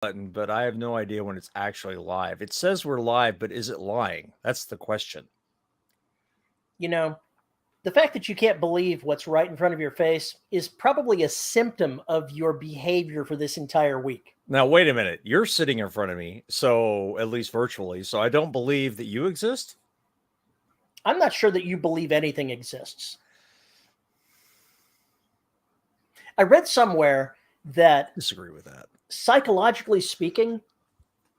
button, but I have no idea when it's actually live. It says we're live, but is it lying? That's the question. You know, the fact that you can't believe what's right in front of your face is probably a symptom of your behavior for this entire week. Now, wait a minute. You're sitting in front of me, so at least virtually, so I don't believe that you exist? I'm not sure that you believe anything exists. I read somewhere that Disagree with that. psychologically speaking,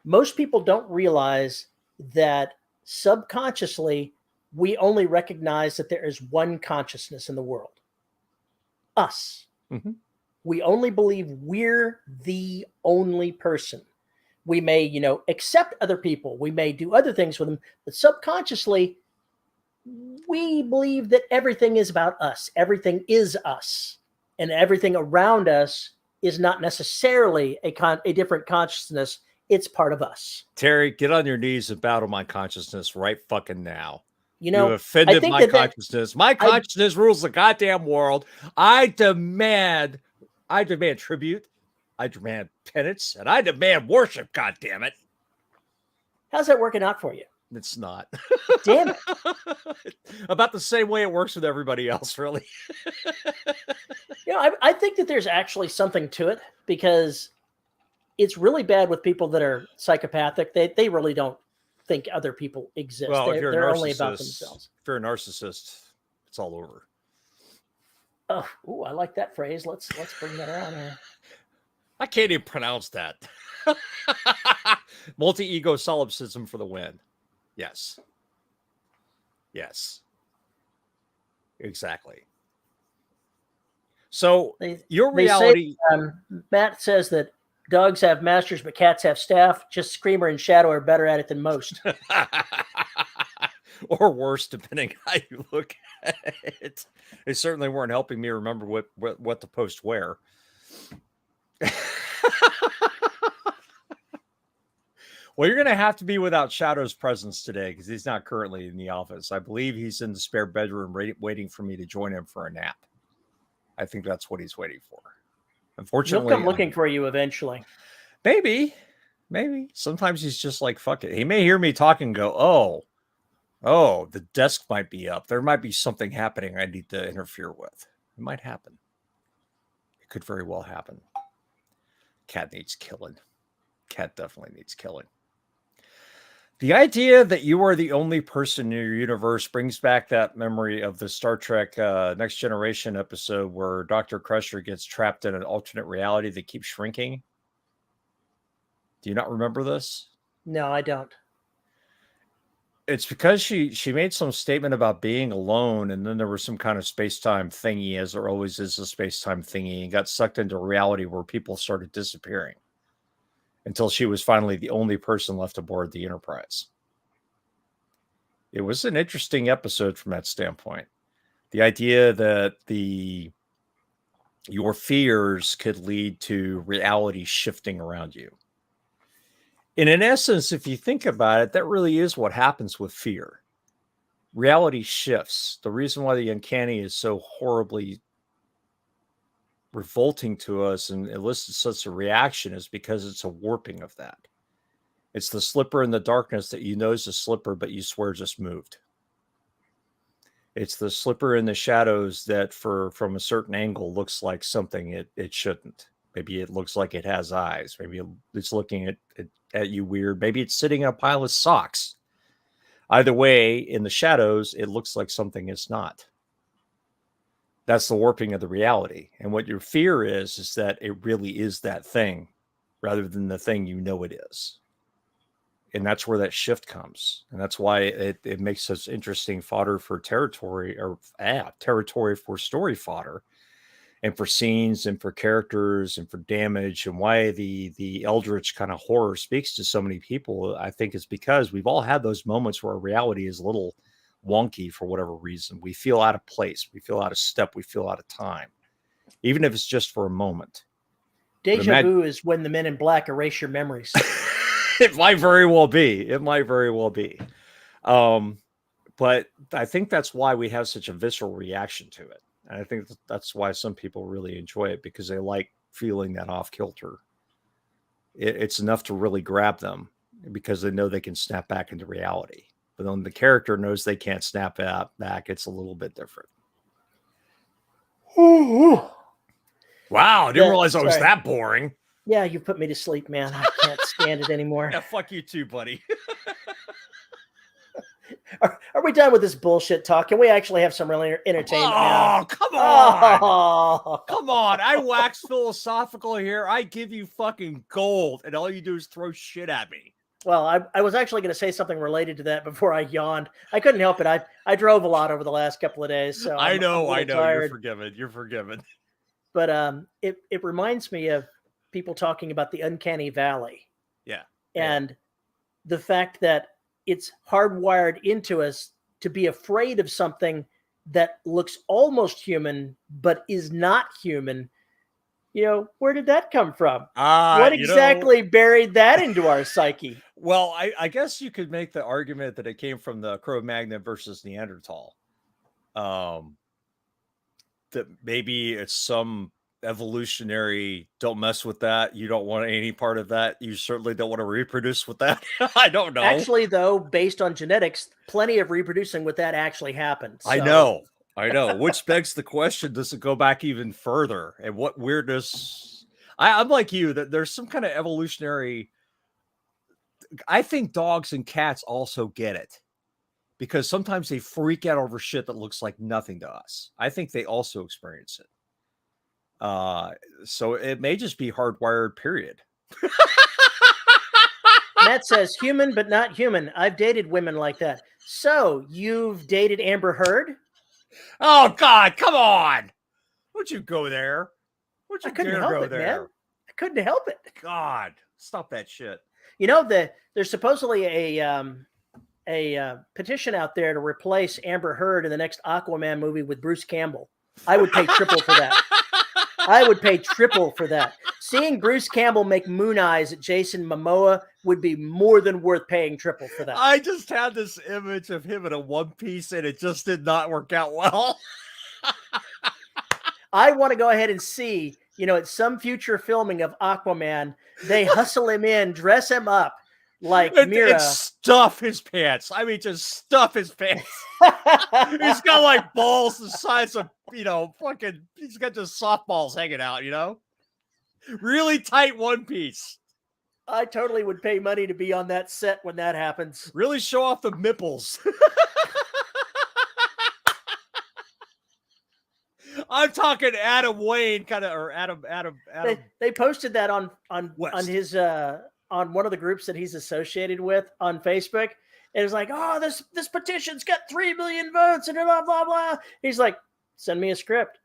most people don't realize that subconsciously we only recognize that there is one consciousness in the world, us. Mm-hmm. We only believe we're the only person. We may, accept other people. We may do other things with them, but subconsciously, we believe that everything is about us. Everything is us, and everything around us is not necessarily a different consciousness. It's part of us. Terry, get on your knees and bow to my consciousness right fucking now. You You know, I offended think my that consciousness. My consciousness rules the goddamn world. I demand tribute. I demand penance, and I demand worship. God damn it! How's that working out for you? It's not. Damn it! About the same way it works with everybody else, really. I think that there's actually something to it because it's really bad with people that are psychopathic. They really don't think other people exist. Well, if you're They're a only about narcissist, themselves. if you're a narcissist, it's all over. Oh, ooh, I like that phrase. Let's bring that around here. I can't even pronounce that. Multi-ego solipsism for the win. Yes. Yes. Exactly. So your reality. Matt says that dogs have masters, but cats have staff. Just Screamer and Shadow are better at it than most. Or worse, depending how you look at it. They certainly weren't helping me remember what to post where. Well, you're going to have to be without Shadow's presence today because he's not currently in the office. I believe he's in the spare bedroom waiting for me to join him for a nap. I think that's what he's waiting for. Unfortunately, he'll come looking for you eventually. Maybe. Sometimes he's just like, fuck it. He may hear me talk and go, oh, the desk might be up. There might be something happening I need to interfere with. It might happen. It could very well happen. Cat needs killing. Cat definitely needs killing. The idea that you are the only person in your universe brings back that memory of the Star Trek Next Generation episode where Dr. Crusher gets trapped in an alternate reality that keeps shrinking. Do you not remember this? No, I don't. It's because she made some statement about being alone, and then there was some kind of space-time thingy, as there always is a space-time thingy, and got sucked into reality where people started disappearing until she was finally the only person left aboard the Enterprise. It was an interesting episode from that standpoint. The idea that your fears could lead to reality shifting around you. And in essence, if you think about it, that really is what happens with fear. Reality shifts. The reason why the uncanny is so horribly revolting to us and elicits such a reaction is because it's a warping of that. It's the slipper in the darkness that you know is a slipper, but you swear just moved. It's the slipper in the shadows that from a certain angle looks like something it shouldn't. Maybe it looks like it has eyes. Maybe it's looking at you weird. Maybe it's sitting in a pile of socks. Either way, in the shadows, it looks like something it's not. That's the warping of the reality. And what your fear is that it really is that thing rather than the thing you know it is. And that's where that shift comes. And that's why it makes such interesting fodder for territory for story fodder and for scenes and for characters and for damage, and why the eldritch kind of horror speaks to so many people. I think it's because we've all had those moments where our reality is a little wonky for whatever reason. We feel out of place. We feel out of step. We feel out of time, even if it's just for a moment. Deja vu is when the Men in Black erase your memories. It might very well be. But I think that's why we have such a visceral reaction to it. And I think that's why some people really enjoy it, because they like feeling that off kilter. it's enough to really grab them because they know they can snap back into reality. But when the character knows they can't snap back, it's a little bit different. Wow, I didn't realize I was that boring. Yeah, you put me to sleep, man. I can't stand it anymore. Yeah, fuck you too, buddy. Are we done with this bullshit talk? Can we actually have some real entertainment now? Oh, come on. Oh. Come on. I wax philosophical here. I give you fucking gold, and all you do is throw shit at me. Well, I was actually going to say something related to that before I yawned. I couldn't help it. I drove a lot over the last couple of days, so I know. Tired. You're forgiven. But it reminds me of people talking about the uncanny valley. Yeah. And the fact that it's hardwired into us to be afraid of something that looks almost human but is not human. You know, where did that come from? What exactly buried that into our psyche? Well, I guess you could make the argument that it came from the Cro-Magnon versus Neanderthal. That maybe it's some evolutionary, don't mess with that. You don't want any part of that. You certainly don't want to reproduce with that. I don't know. Actually, though, based on genetics, plenty of reproducing with that actually happened. So. I know, which begs the question, does it go back even further? And what weirdness? I'm like you, that there's some kind of evolutionary. I think dogs and cats also get it because sometimes they freak out over shit that looks like nothing to us. I think they also experience it. So it may just be hardwired, period. Matt says, human, but not human. I've dated women like that. So you've dated Amber Heard? Oh, God, come on. Would you go there? Would you dare go there? Man. I couldn't help it. God, stop that shit. You know, there's supposedly a petition out there to replace Amber Heard in the next Aquaman movie with Bruce Campbell. I would pay triple for that. I would pay triple for that. Seeing Bruce Campbell make moon eyes at Jason Momoa would be more than worth paying triple for that. I just had this image of him in a one piece and it just did not work out well. I want to go ahead and see, you know, at some future filming of Aquaman, they hustle him in, dress him up like Mira. And stuff his pants. I mean, just stuff his pants. He's got like balls the size of, you know, fucking, he's got just softballs hanging out, you know? Really tight one piece. I totally would pay money to be on that set when that happens. Really show off the nipples. I'm talking Adam Wayne kind of, or Adam. They posted that on his on one of the groups that he's associated with on Facebook. And it's like, oh, this petition's got 3 million votes and blah blah blah. He's like, send me a script.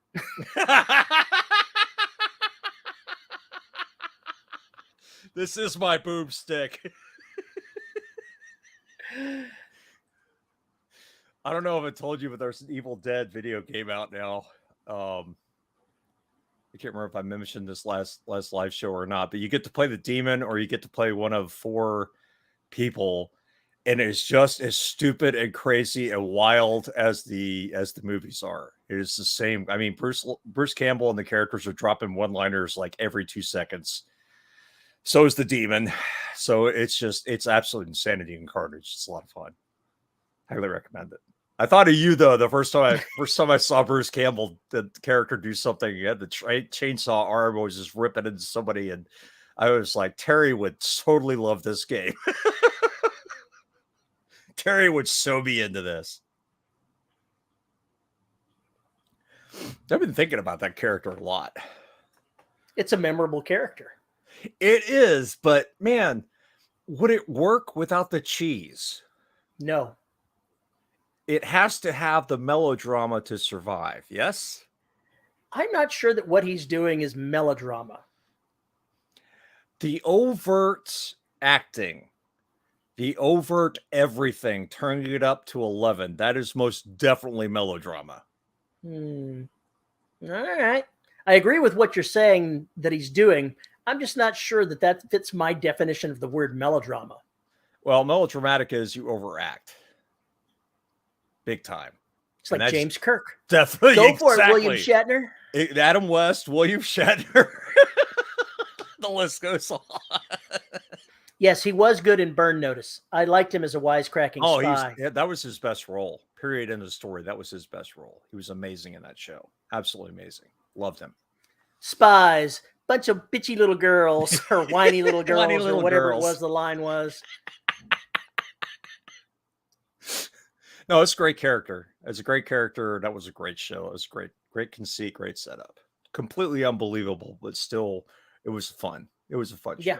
This is my boomstick. I don't know if I told you, but there's an Evil Dead video game out now. I can't remember if I mentioned this last live show or not, but you get to play the demon or you get to play one of 4 people, and it's just as stupid and crazy and wild as the movies are. It is the same. I mean, Bruce Campbell and the characters are dropping one-liners like every 2 seconds. So is the demon. So it's absolute insanity and carnage. It's a lot of fun. Highly recommend it. I thought of you though. The first time I saw Bruce Campbell, the character, do something, he had the chainsaw arm, was just ripping into somebody, and I was like, Terry would totally love this game. Terry would so be into this. I've been thinking about that character a lot. It's a memorable character. It is, but man, would it work without the cheese? No. It has to have the melodrama to survive, yes? I'm not sure that what he's doing is melodrama. The overt acting, the overt everything, turning it up to 11, that is most definitely melodrama. All right. I agree with what you're saying that he's doing. I'm just not sure that fits my definition of the word melodrama. Well, melodramatic is you overact. Big time. It's like James Kirk. Definitely. Go for it, William Shatner. Adam West, William Shatner. The list goes on. Yes, he was good in Burn Notice. I liked him as a wisecracking spy. That was his best role. Period. In the story, that was his best role. He was amazing in that show. Absolutely amazing. Loved him. Spies, bunch of bitchy little girls or whiny little girls Whiny little or whatever girls. it was the line was. No, it's a great character. It's a great character. That was a great show. It was great conceit, great setup. Completely unbelievable, but still, it was fun. It was a fun show.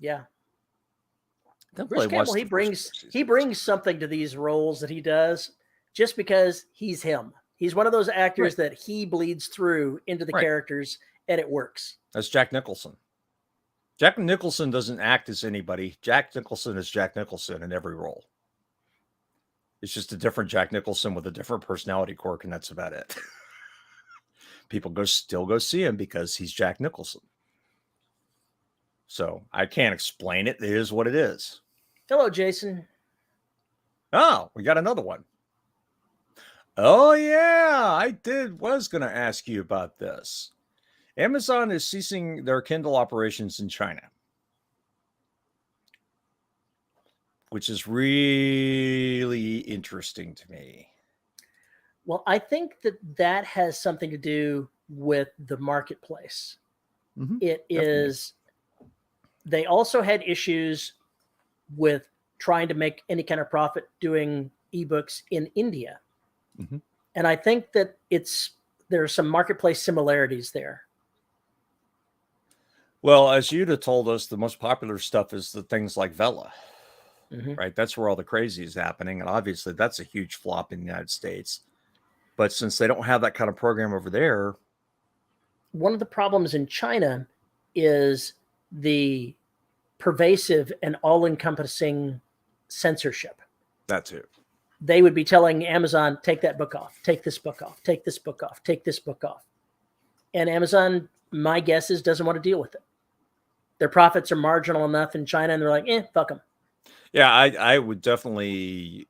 Yeah. Didn't Bruce play much Campbell, the he first brings couple he seasons. brings something to these roles that he does just because he's him. He's one of those actors that he bleeds through into the characters and it works. That's Jack Nicholson. Jack Nicholson doesn't act as anybody. Jack Nicholson is Jack Nicholson in every role. It's just a different Jack Nicholson with a different personality quirk, and that's about it. People still go see him because he's Jack Nicholson. So I can't explain it. It is what it is. Hello, Jason. Oh, we got another one. Oh, yeah, I was going to ask you about this. Amazon is ceasing their Kindle operations in China, which is really interesting to me. Well, I think that has something to do with the marketplace. Mm-hmm. It is. They also had issues with trying to make any kind of profit doing ebooks in India. Mm-hmm. And I think that there are some marketplace similarities there. Well, as you'd have told us, the most popular stuff is the things like Vela, right? That's where all the crazy is happening. And obviously that's a huge flop in the United States. But since they don't have that kind of program over there. One of the problems in China is the pervasive and all-encompassing censorship. That too. They would be telling Amazon, take that book off, take this book off, take this book off, take this book off. And Amazon, my guess is, doesn't want to deal with it. Their profits are marginal enough in China, and they're like, fuck them. Yeah, I would definitely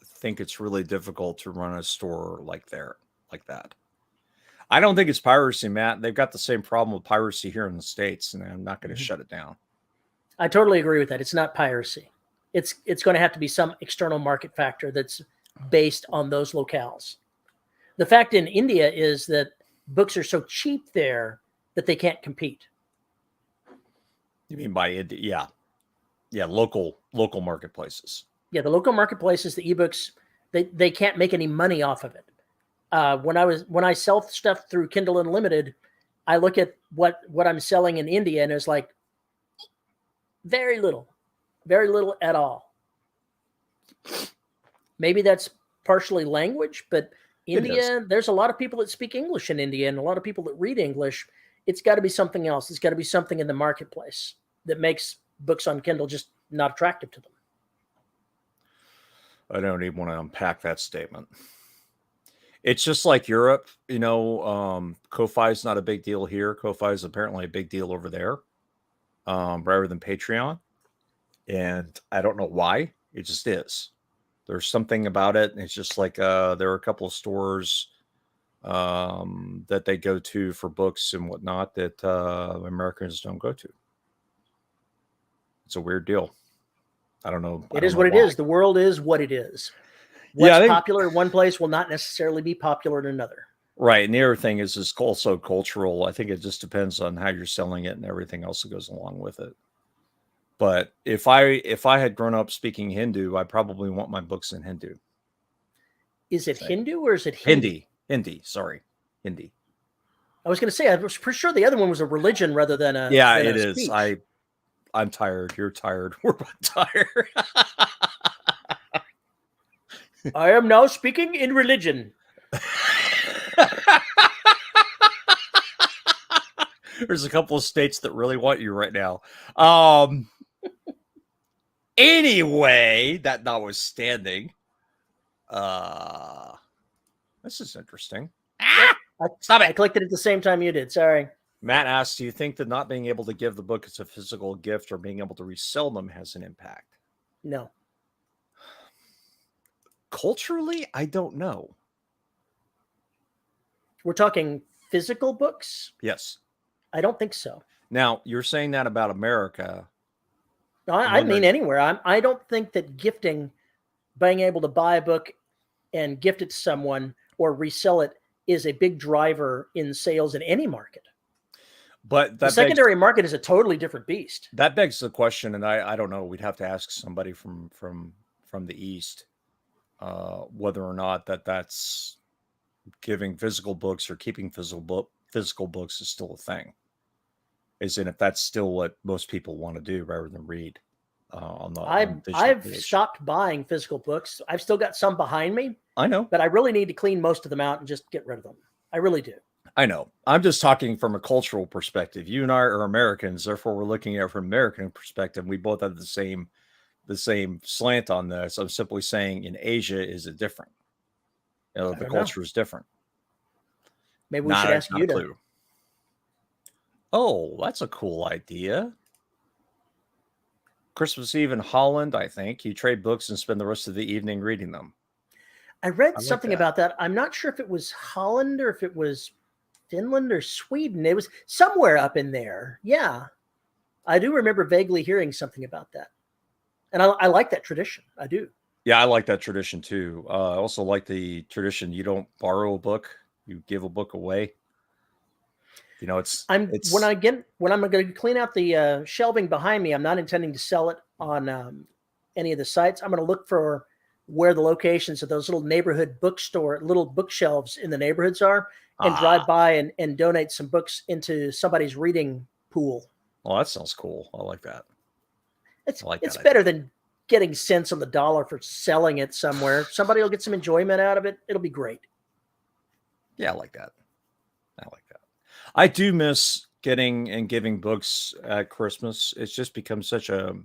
think it's really difficult to run a store like that. I don't think it's piracy, Matt. They've got the same problem with piracy here in the States, and I'm not going to shut it down. I totally agree with that. It's not piracy. It's going to have to be some external market factor that's based on those locales. The fact in India is that books are so cheap there that they can't compete. You mean by India? Yeah, local marketplaces. Yeah, the local marketplaces, the ebooks, they can't make any money off of it. When I sell stuff through Kindle Unlimited, I look at what I'm selling in India, and it's like very little at all. Maybe that's partially language, but India, there's a lot of people that speak English in India and a lot of people that read English. It's got to be something else. It's got to be something in the marketplace that makes books on Kindle just not attractive to them. I don't even want to unpack that statement. It's just like Europe, Ko-Fi is not a big deal here. Ko-Fi is apparently a big deal over there, rather than Patreon. And I don't know why. It just is. There's something about it. And it's just like there are a couple of stores that they go to for books and whatnot that Americans don't go to. It's a weird deal. I don't know. It is what it is. The world is what it is. What's popular in one place will not necessarily be popular in another. Right. And the other thing is also cultural. I think it just depends on how you're selling it and everything else that goes along with it. But if I had grown up speaking Hindu, I probably want my books in Hindu. Is it Hindu or is it Hindi? Hindi. Sorry. Hindi. I was going to say, I was pretty sure the other one was a religion rather than a Yeah, than it a is. speech. I'm tired. You're tired. We're both tired. I am now speaking in religion. There's a couple of states that really want you right now. Anyway, that notwithstanding, this is interesting. Stop it. I clicked it at the same time you did. Sorry. Matt asks, do you think that not being able to give the book as a physical gift or being able to resell them has an impact? No. Culturally, I don't know. We're talking physical books? Yes. I don't think so. Now, you're saying that about America. I mean anywhere. I don't think that gifting, being able to buy a book and gift it to someone or resell it, is a big driver in sales in any market. But the secondary market is a totally different beast. That begs the question, and I don't know. We'd have to ask somebody from the East whether or not that's giving physical books or keeping physical books is still a thing. Is in if that's still what most people want to do rather than read on the I've stopped buying physical books. I've still got some behind me. I know, but I really need to clean most of them out and just get rid of them. I really do. I know. I'm just talking from a cultural perspective. You and I are Americans, therefore we're looking at it from an American perspective. We both have the same slant on this. I'm simply saying in Asia, is it different? You know, the culture is different. Maybe we should ask you to. Oh, that's a cool idea. Christmas Eve in Holland, I think. You trade books and spend the rest of the evening reading them. I read something about that. I'm not sure if it was Holland or if it was Finland or Sweden. It was somewhere up in there. Yeah. I do remember vaguely hearing something about that. And I like that tradition. I do. Yeah, I like that tradition too. I also like the tradition you don't borrow a book, you give a book away. You know, when I'm going to clean out the shelving behind me, I'm not intending to sell it on any of the sites. I'm going to look for where the locations of those little neighborhood little bookshelves in the neighborhoods are, and drive by and donate some books into somebody's reading pool. Well, that sounds cool. I like that. It's better than getting cents on the dollar for selling it somewhere. Somebody will get some enjoyment out of it. It'll be great. Yeah, I like that. I do miss getting and giving books at Christmas. It's just become such a.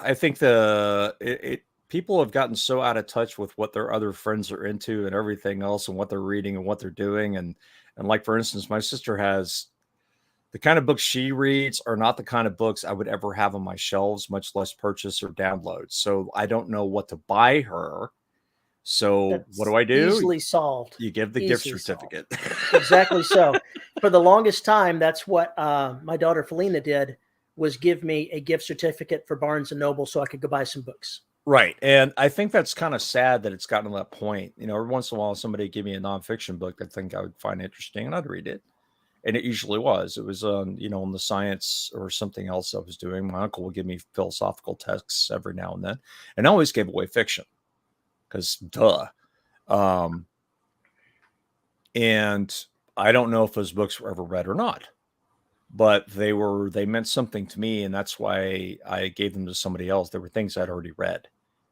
I think people have gotten so out of touch with what their other friends are into and everything else, and what they're reading and what they're doing, and like, for instance, my sister has the kind of books she reads are not the kind of books I would ever have on my shelves, much less purchase or download. So I don't know what to buy her. So what do I do? Easily solved. You give the gift certificate. Exactly so. For the longest time, that's what my daughter Felina did, was give me a gift certificate for Barnes & Noble so I could go buy some books. Right. And I think that's kind of sad that it's gotten to that point. You know, every once in a while, somebody give me a nonfiction book that I think I would find interesting, and I'd read it. And it usually was. It was, on the science or something else I was doing. My uncle would give me philosophical texts every now and then. And I always gave away fiction. Because and I don't know if those books were ever read or not, but they meant something to me, and that's why I gave them to somebody else. There were things I'd already read,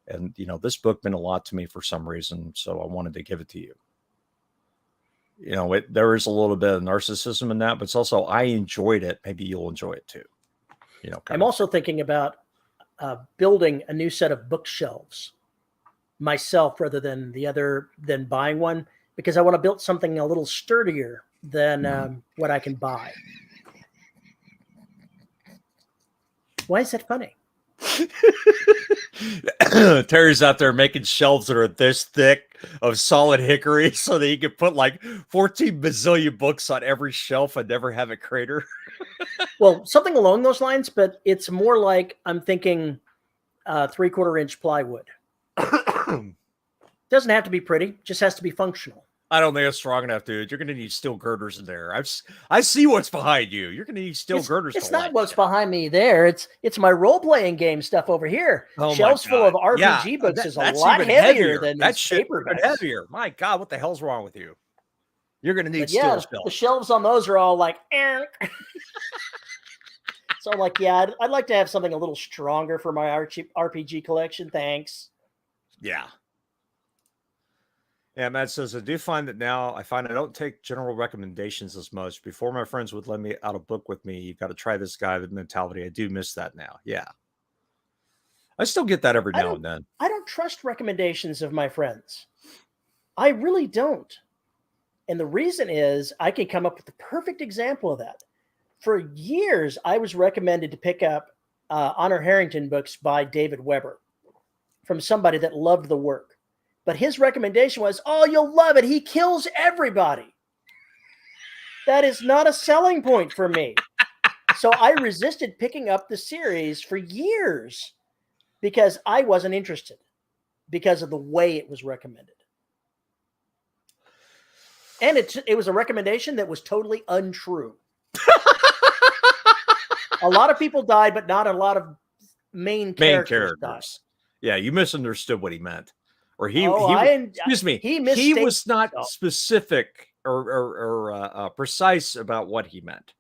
and this book meant a lot to me for some reason, so I wanted to give it to you. There is a little bit of narcissism in that, but it's also I enjoyed it. Maybe you'll enjoy it too. I'm also thinking about building a new set of bookshelves myself rather than buying one, because I want to build something a little sturdier than what I can buy. Why is that funny? Terry's out there making shelves that are this thick of solid hickory so that you can put like 14 bazillion books on every shelf and never have a crater. Well, something along those lines, but it's more like I'm thinking 3/4 inch plywood. Doesn't have to be pretty, just has to be functional. I don't think it's strong enough, dude. You're going to need steel girders in there. I see what's behind you. You're going to need steel girders. It's not what's behind me there. It's my role-playing game stuff over here. Oh, shelves full of RPG books is a lot heavier than that paper. Heavier. My God, what the hell's wrong with you? You're going to need steel shelves. The shelves on those are all like. So I'm like, yeah, I'd like to have something a little stronger for my RPG collection. Thanks. Yeah. Yeah, Matt says, I do find that now I don't take general recommendations as much. Before, my friends would let me out a book with me. You've got to try this guy, the mentality. I do miss that now. Yeah. I still get that every now and then. I don't trust recommendations of my friends. I really don't. And the reason is I can come up with the perfect example of that. For years, I was recommended to pick up Honor Harrington books by David Weber from somebody that loved the work. But his recommendation was, oh, you'll love it. He kills everybody. That is not a selling point for me. So I resisted picking up the series for years because I wasn't interested because of the way it was recommended. And it was a recommendation that was totally untrue. A lot of people died, but not a lot of main characters died. Yeah, you misunderstood what he meant. Or excuse me, he was not specific or precise about what he meant.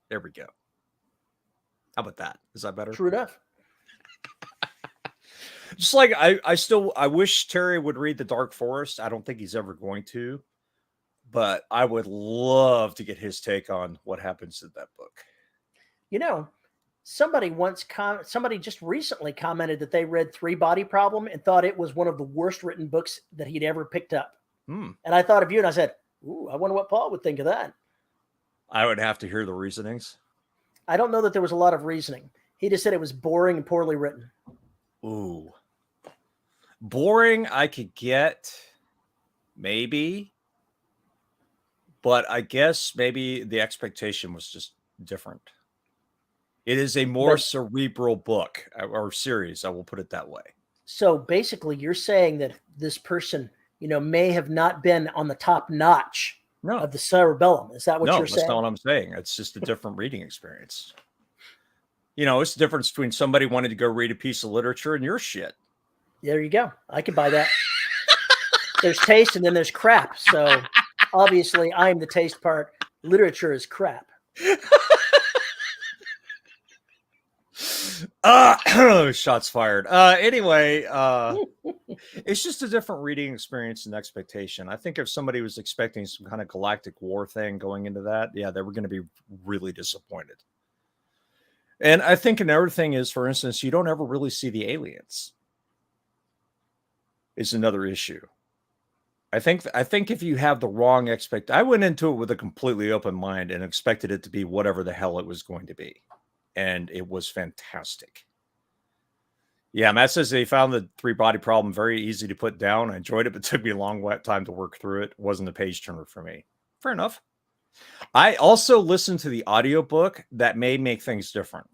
There we go. How about that? Is that better? True enough. Just like I wish Terry would read The Dark Forest. I don't think he's ever going to, but I would love to get his take on what happens in that book. You know, somebody just recently commented that they read Three Body Problem and thought it was one of the worst written books that he'd ever picked up. And I thought of you and I said, ooh, I wonder what Paul would think of that. I would have to hear the reasonings. I don't know that there was a lot of reasoning. He just said it was boring and poorly written. Ooh. Boring, I could get, maybe. But I guess maybe the expectation was just different. It is a more cerebral book or series. I will put it that way. So basically, you're saying that this person, may have not been on the top notch of the cerebellum. Is that what you're saying? No, that's not what I'm saying. It's just a different reading experience. It's the difference between somebody wanting to go read a piece of literature and your shit. There you go. I can buy that. There's taste and then there's crap. So obviously, I'm the taste part. Literature is crap. Shots fired. Anyway, it's just a different reading experience and expectation. I think if somebody was expecting some kind of galactic war thing going into that, yeah, they were going to be really disappointed. And I think another thing is, for instance, you don't ever really see the aliens. Is another issue. I think if you have the wrong I went into it with a completely open mind and expected it to be whatever the hell it was going to be. And it was fantastic. Yeah, Matt says they found the Three Body Problem very easy to put down. I enjoyed it, but it took me a long time to work through it. It wasn't a page turner for me. Fair enough. I also listened to the audiobook. That may make things different.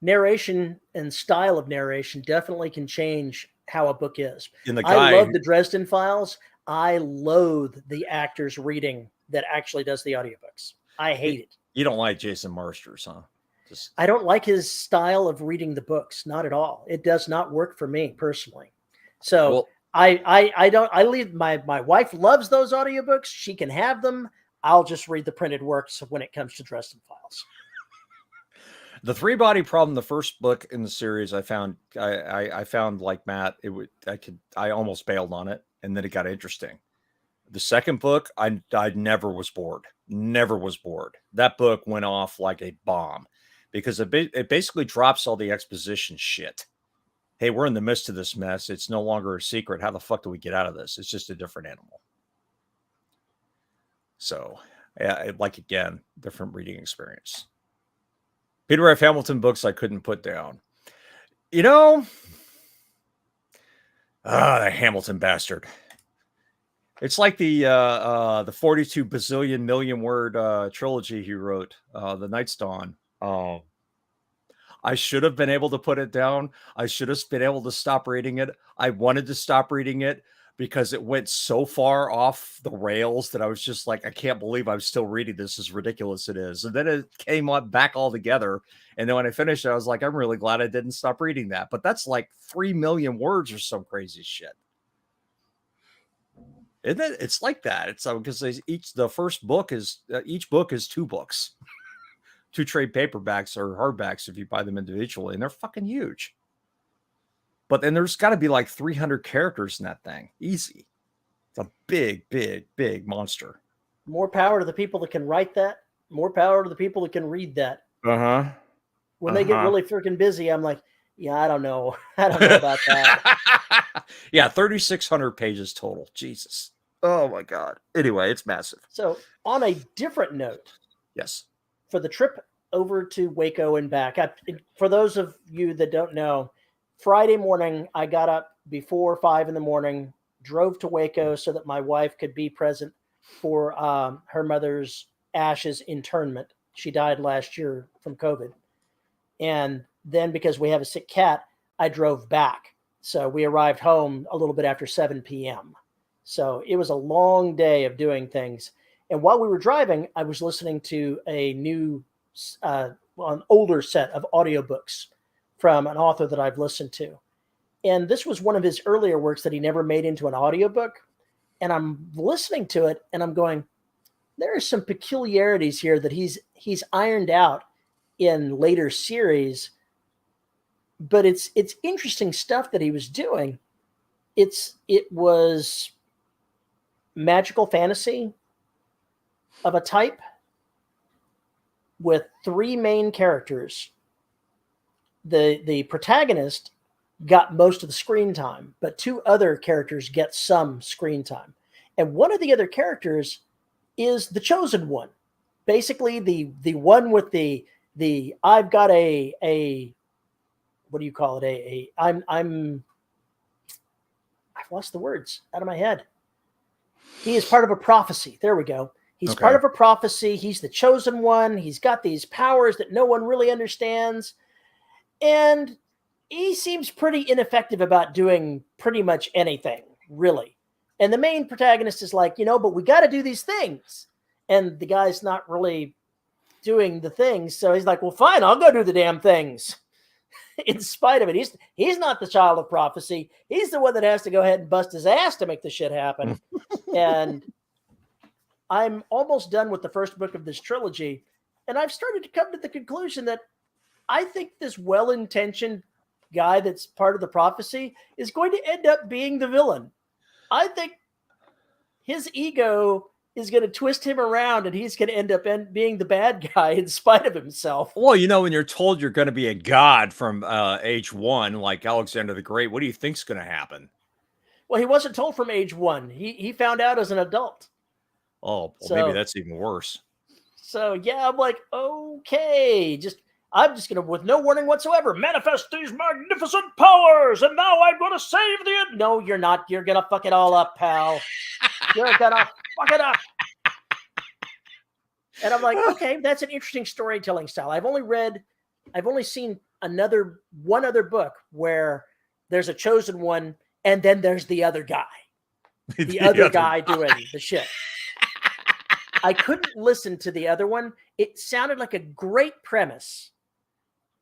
Narration and style of narration definitely can change how a book is. I love the Dresden Files. I loathe the actors reading that actually does the audiobooks. I hate it. You don't like Jason Marsters, huh? I don't like his style of reading the books. Not at all. It does not work for me personally. So I leave my wife loves those audiobooks. She can have them. I'll just read the printed works when it comes to Dresden Files. The Three Body Problem, the first book in the series, I found like Matt, I almost bailed on it, and then it got interesting. The second book, I never was bored. Never was bored. That book went off like a bomb because it basically drops all the exposition shit. Hey, we're in the midst of this mess. It's no longer a secret. How the fuck do we get out of this? It's just a different animal. So, yeah, again, different reading experience. Peter F. Hamilton books I couldn't put down. The Hamilton bastard. It's like the 42 bazillion million word trilogy he wrote, The Night's Dawn. I should have been able to put it down. I should have been able to stop reading it. I wanted to stop reading it because it went so far off the rails that I was just like, I can't believe I'm still reading this, as ridiculous it is. And then it came back all together. And then when I finished it, I was like, I'm really glad I didn't stop reading that. But that's like 3 million words or some crazy shit. Isn't it? It's like that. It's because each book is 2 books, 2 trade paperbacks or hardbacks if you buy them individually, and they're fucking huge. But then there's got to be like 300 characters in that thing. Easy. It's a big, big, big monster. More power to the people that can write that. More power to the people that can read that. When they get really freaking busy, I'm like, yeah, I don't know. I don't know about that. Yeah, 3,600 pages total. Jesus. Oh, my God. Anyway, it's massive. So on a different note. Yes. For the trip over to Waco and back, for those of you that don't know, Friday morning, I got up before 5 a.m, drove to Waco so that my wife could be present for her mother's ashes internment. She died last year from COVID. And then because we have a sick cat, I drove back. So we arrived home a little bit after 7 p.m. So it was a long day of doing things. And while we were driving, I was listening to a new, an older set of audiobooks from an author that I've listened to. And this was one of his earlier works that he never made into an audiobook. And I'm listening to it and I'm going, there are some peculiarities here that he's ironed out in later series, but it's interesting stuff that he was doing. It was magical fantasy of a type with three main characters. The protagonist got most of the screen time, but two other characters get some screen time. And one of the other characters is the chosen one. Basically the one with the I've got a what do you call it? I've lost the words out of my head. He is part of a prophecy. There we go. He's part of a prophecy. He's the chosen one. He's got these powers that no one really understands. And he seems pretty ineffective about doing pretty much anything, really. And the main protagonist is like, but we got to do these things. And the guy's not really doing the things. So he's like, well, fine, I'll go do the damn things. In spite of it, he's not the child of prophecy. He's the one that has to go ahead and bust his ass to make the shit happen. And I'm almost done with the first book of this trilogy. And I've started to come to the conclusion that I think this well-intentioned guy that's part of the prophecy is going to end up being the villain. I think his ego is going to twist him around and he's going to end up being the bad guy in spite of himself. Well, when you're told you're going to be a god from age 1, like Alexander the Great, what do you think's going to happen? Well, he wasn't told from age 1. He found out as an adult. Oh, well, maybe that's even worse. So, yeah, I'm like, okay, I'm just going to, with no warning whatsoever, manifest these magnificent powers, and now I'm going to save the... No, you're not. You're going to fuck it all up, pal. You're going to fuck it up. And I'm like, okay, that's an interesting storytelling style. I've only seen one other book where there's a chosen one, and then there's the other guy. The other guy doing the shit. I couldn't listen to the other one. It sounded like a great premise,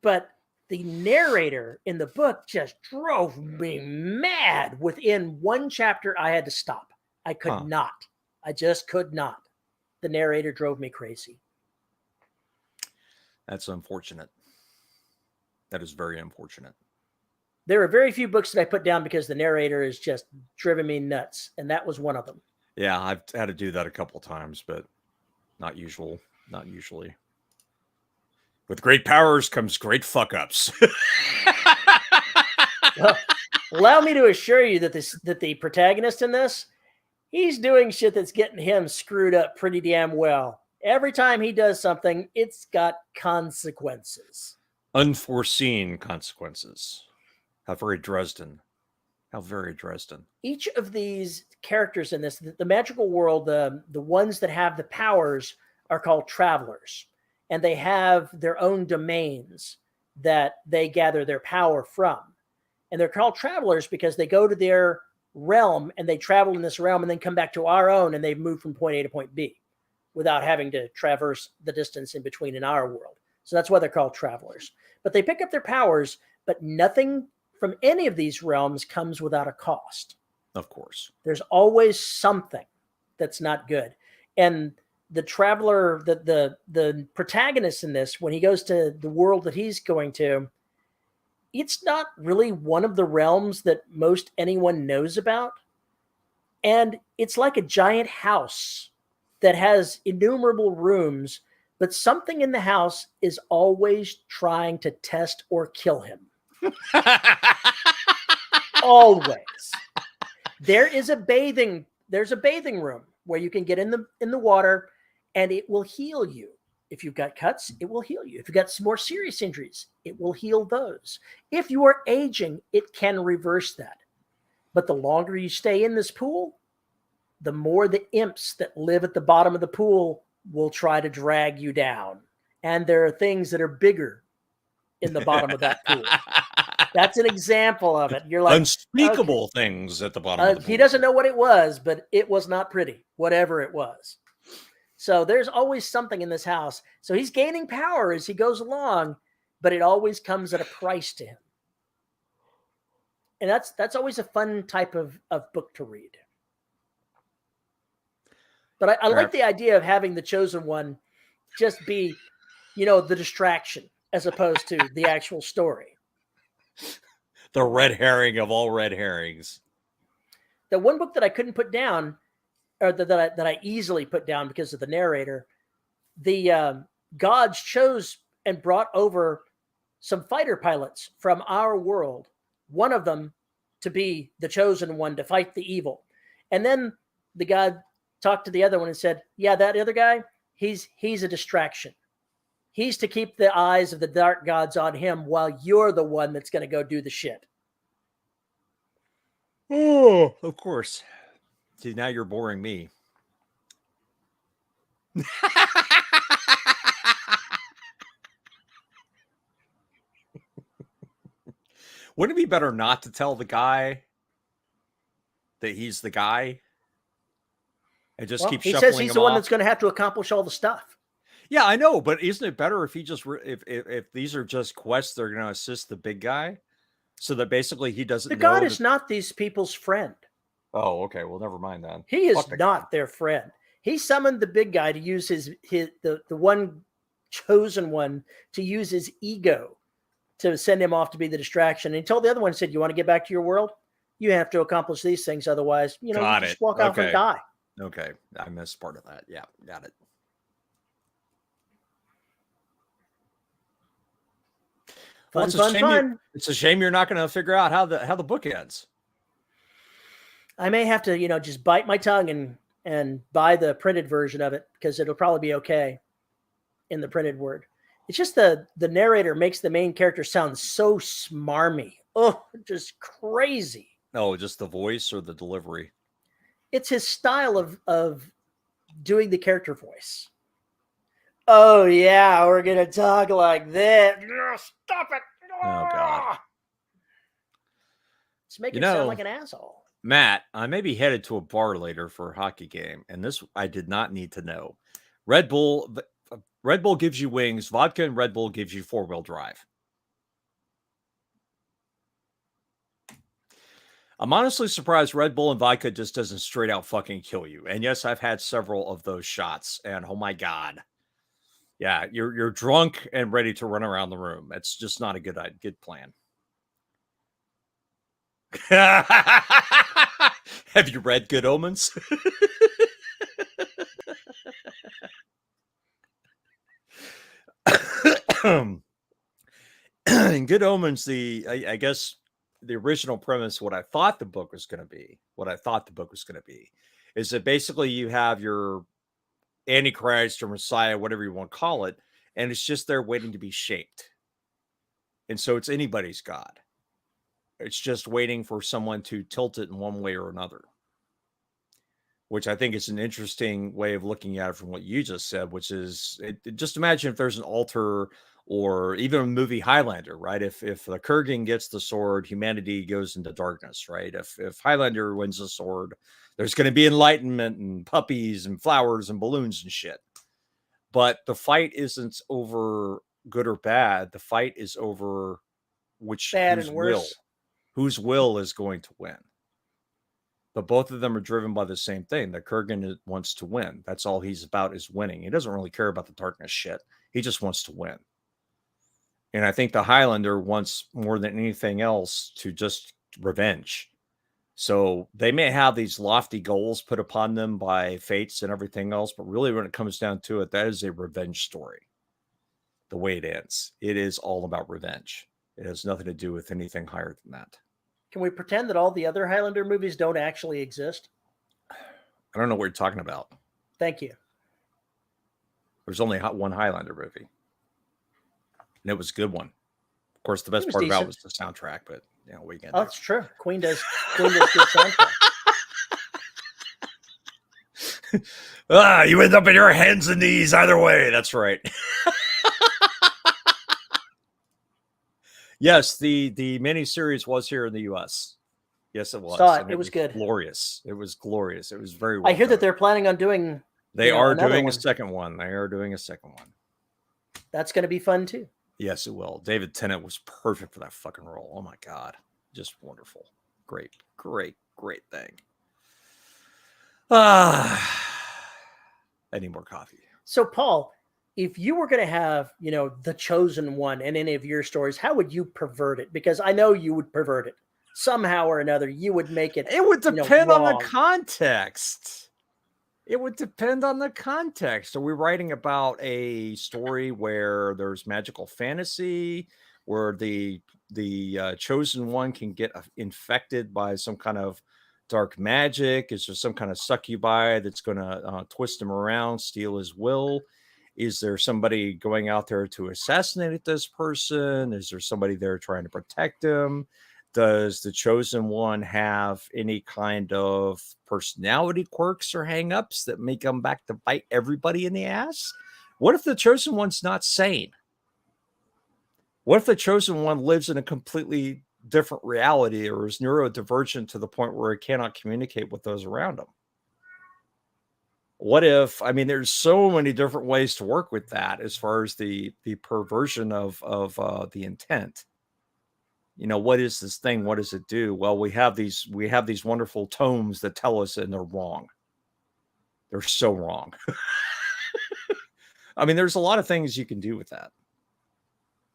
but the narrator in the book just drove me mad. Within one chapter, I had to stop. I could not. I just could not. The narrator drove me crazy. That's unfortunate. That is very unfortunate. There are very few books that I put down because the narrator is just driven me nuts, and that was one of them. Yeah, I've had to do that a couple times, but not usually. With great powers comes great fuck-ups. Well, allow me to assure you that the protagonist in this, he's doing shit that's getting him screwed up pretty damn well. Every time he does something, it's got consequences. Unforeseen consequences. How very Dresden. Each of these characters in this, the magical world, the ones that have the powers are called travelers. And they have their own domains that they gather their power from. And they're called travelers because they go to their realm and they travel in this realm and then come back to our own, and they've moved from point A to point B without having to traverse the distance in between in our world. So that's why they're called travelers. But they pick up their powers, but nothing from any of these realms comes without a cost. Of course. There's always something that's not good. And the traveler, the protagonist in this, when he goes to the world that he's going to, it's not really one of the realms that most anyone knows about. And it's like a giant house that has innumerable rooms, but something in the house is always trying to test or kill him. Always. There's a bathing room where you can get in the water and it will heal you. If you've got cuts, it will heal you. If you've got some more serious injuries, it will heal those. If you are aging, it can reverse that. But the longer you stay in this pool, the more the imps that live at the bottom of the pool will try to drag you down. And there are things that are bigger in the bottom of that pool. That's an example of it. You're like, unspeakable things at the bottom of the pool. He doesn't know what it was, but it was not pretty, whatever it was. So there's always something in this house. So he's gaining power as he goes along, but it always comes at a price to him. And that's always a fun type of book to read. But I like the idea of having the chosen one just be, the distraction as opposed to the actual story. The red herring of all red herrings. The one book that I couldn't put down, or that I easily put down because of the narrator, the gods chose and brought over some fighter pilots from our world, one of them to be the chosen one to fight the evil. And then the god talked to the other one and said, yeah, that other guy, he's a distraction. He's to keep the eyes of the dark gods on him while you're the one that's going to go do the shit. Oh, of course. See, now you're boring me. Wouldn't it be better not to tell the guy that he's the guy and just keep shuffling him off? He says he's the one that's going to have to accomplish all the stuff. Yeah, I know, but isn't it better if he just if these are just quests that are going to assist the big guy, so that basically he doesn't. The god is not these people's friend. Oh, okay. Well, never mind then. He is not their friend. He summoned the big guy to use the one chosen one to use his ego to send him off to be the distraction. And he told the other one, said, you want to get back to your world? You have to accomplish these things. Otherwise, you just walk off and die. Okay. I missed part of that. Yeah. Got it. Fun. It's a shame you're not going to figure out how the book ends. I may have to, just bite my tongue and buy the printed version of it because it'll probably be okay in the printed word. It's just the narrator makes the main character sound so smarmy. Oh, just crazy. Oh, just the voice or the delivery? It's his style of doing the character voice. Oh, yeah, we're going to talk like this. Stop it. Oh, God. It's making it sound like an asshole. Matt, I may be headed to a bar later for a hockey game, and this I did not need to know. Red Bull gives you wings. Vodka and Red Bull gives you four-wheel drive. I'm honestly surprised Red Bull and vodka just doesn't straight out fucking kill you. And yes, I've had several of those shots, and oh my God. Yeah, you're drunk and ready to run around the room. It's just not a good plan. Have you read Good Omens? In Good Omens, I guess the original premise, what I thought the book was going to be, is that basically you have your Antichrist or Messiah, whatever you want to call it, and it's just there waiting to be shaped. And so it's anybody's God. It's just waiting for someone to tilt it in one way or another, which I think is an interesting way of looking at it from what you just said, which is just imagine if there's an altar or even a movie Highlander, right? If the Kurgan gets the sword, humanity goes into darkness, right? If Highlander wins the sword, there's going to be enlightenment and puppies and flowers and balloons and shit. But the fight isn't over good or bad. The fight is over whose will is going to win. But both of them are driven by the same thing. The Kurgan wants to win. That's all he's about, is winning. He doesn't really care about the darkness shit. He just wants to win. And I think the Highlander wants more than anything else to just revenge. So they may have these lofty goals put upon them by fates and everything else, but really when it comes down to it, that is a revenge story. The way it ends, it is all about revenge. It has nothing to do with anything higher than that. Can we pretend that all the other Highlander movies don't actually exist? I don't know what you're talking about. Thank you. There's only one Highlander movie. And it was a good one. Of course, the best part about it was the soundtrack, but we can. Oh, that's true. Queen does good soundtrack. You end up in your hands and knees either way. That's right. Yes, the miniseries was here in the U.S. Yes, it was. Saw it. And It was good. Glorious. It was glorious. It was very well I hear done. that they're planning on doing. They are another doing one. a second one. They are doing a second one. That's going to be fun too. Yes, it will. David Tennant was perfect for that fucking role. Oh my God. Just wonderful. Great, great, great thing. I need more coffee. So, Paul, if you were going to have, the chosen one in any of your stories, how would you pervert it? Because I know you would pervert it somehow or another. You would make it. It would depend on the wrong. context. It would depend on the context. Are we writing about a story where there's magical fantasy, where the chosen one can get infected by some kind of dark magic? Is there some kind of succubi that's going to twist him around, steal his will? Is there somebody going out there to assassinate this person? Is there somebody there trying to protect him? Does the chosen one have any kind of personality quirks or hangups that may come back to bite everybody in the ass? What if the chosen one's not sane? What if the chosen one lives in a completely different reality or is neurodivergent to the point where it cannot communicate with those around him? What if, there's so many different ways to work with that as far as the perversion of the intent. What is this thing? What does it do? Well, we have these wonderful tomes that tell us, and they're wrong. They're so wrong. There's a lot of things you can do with that.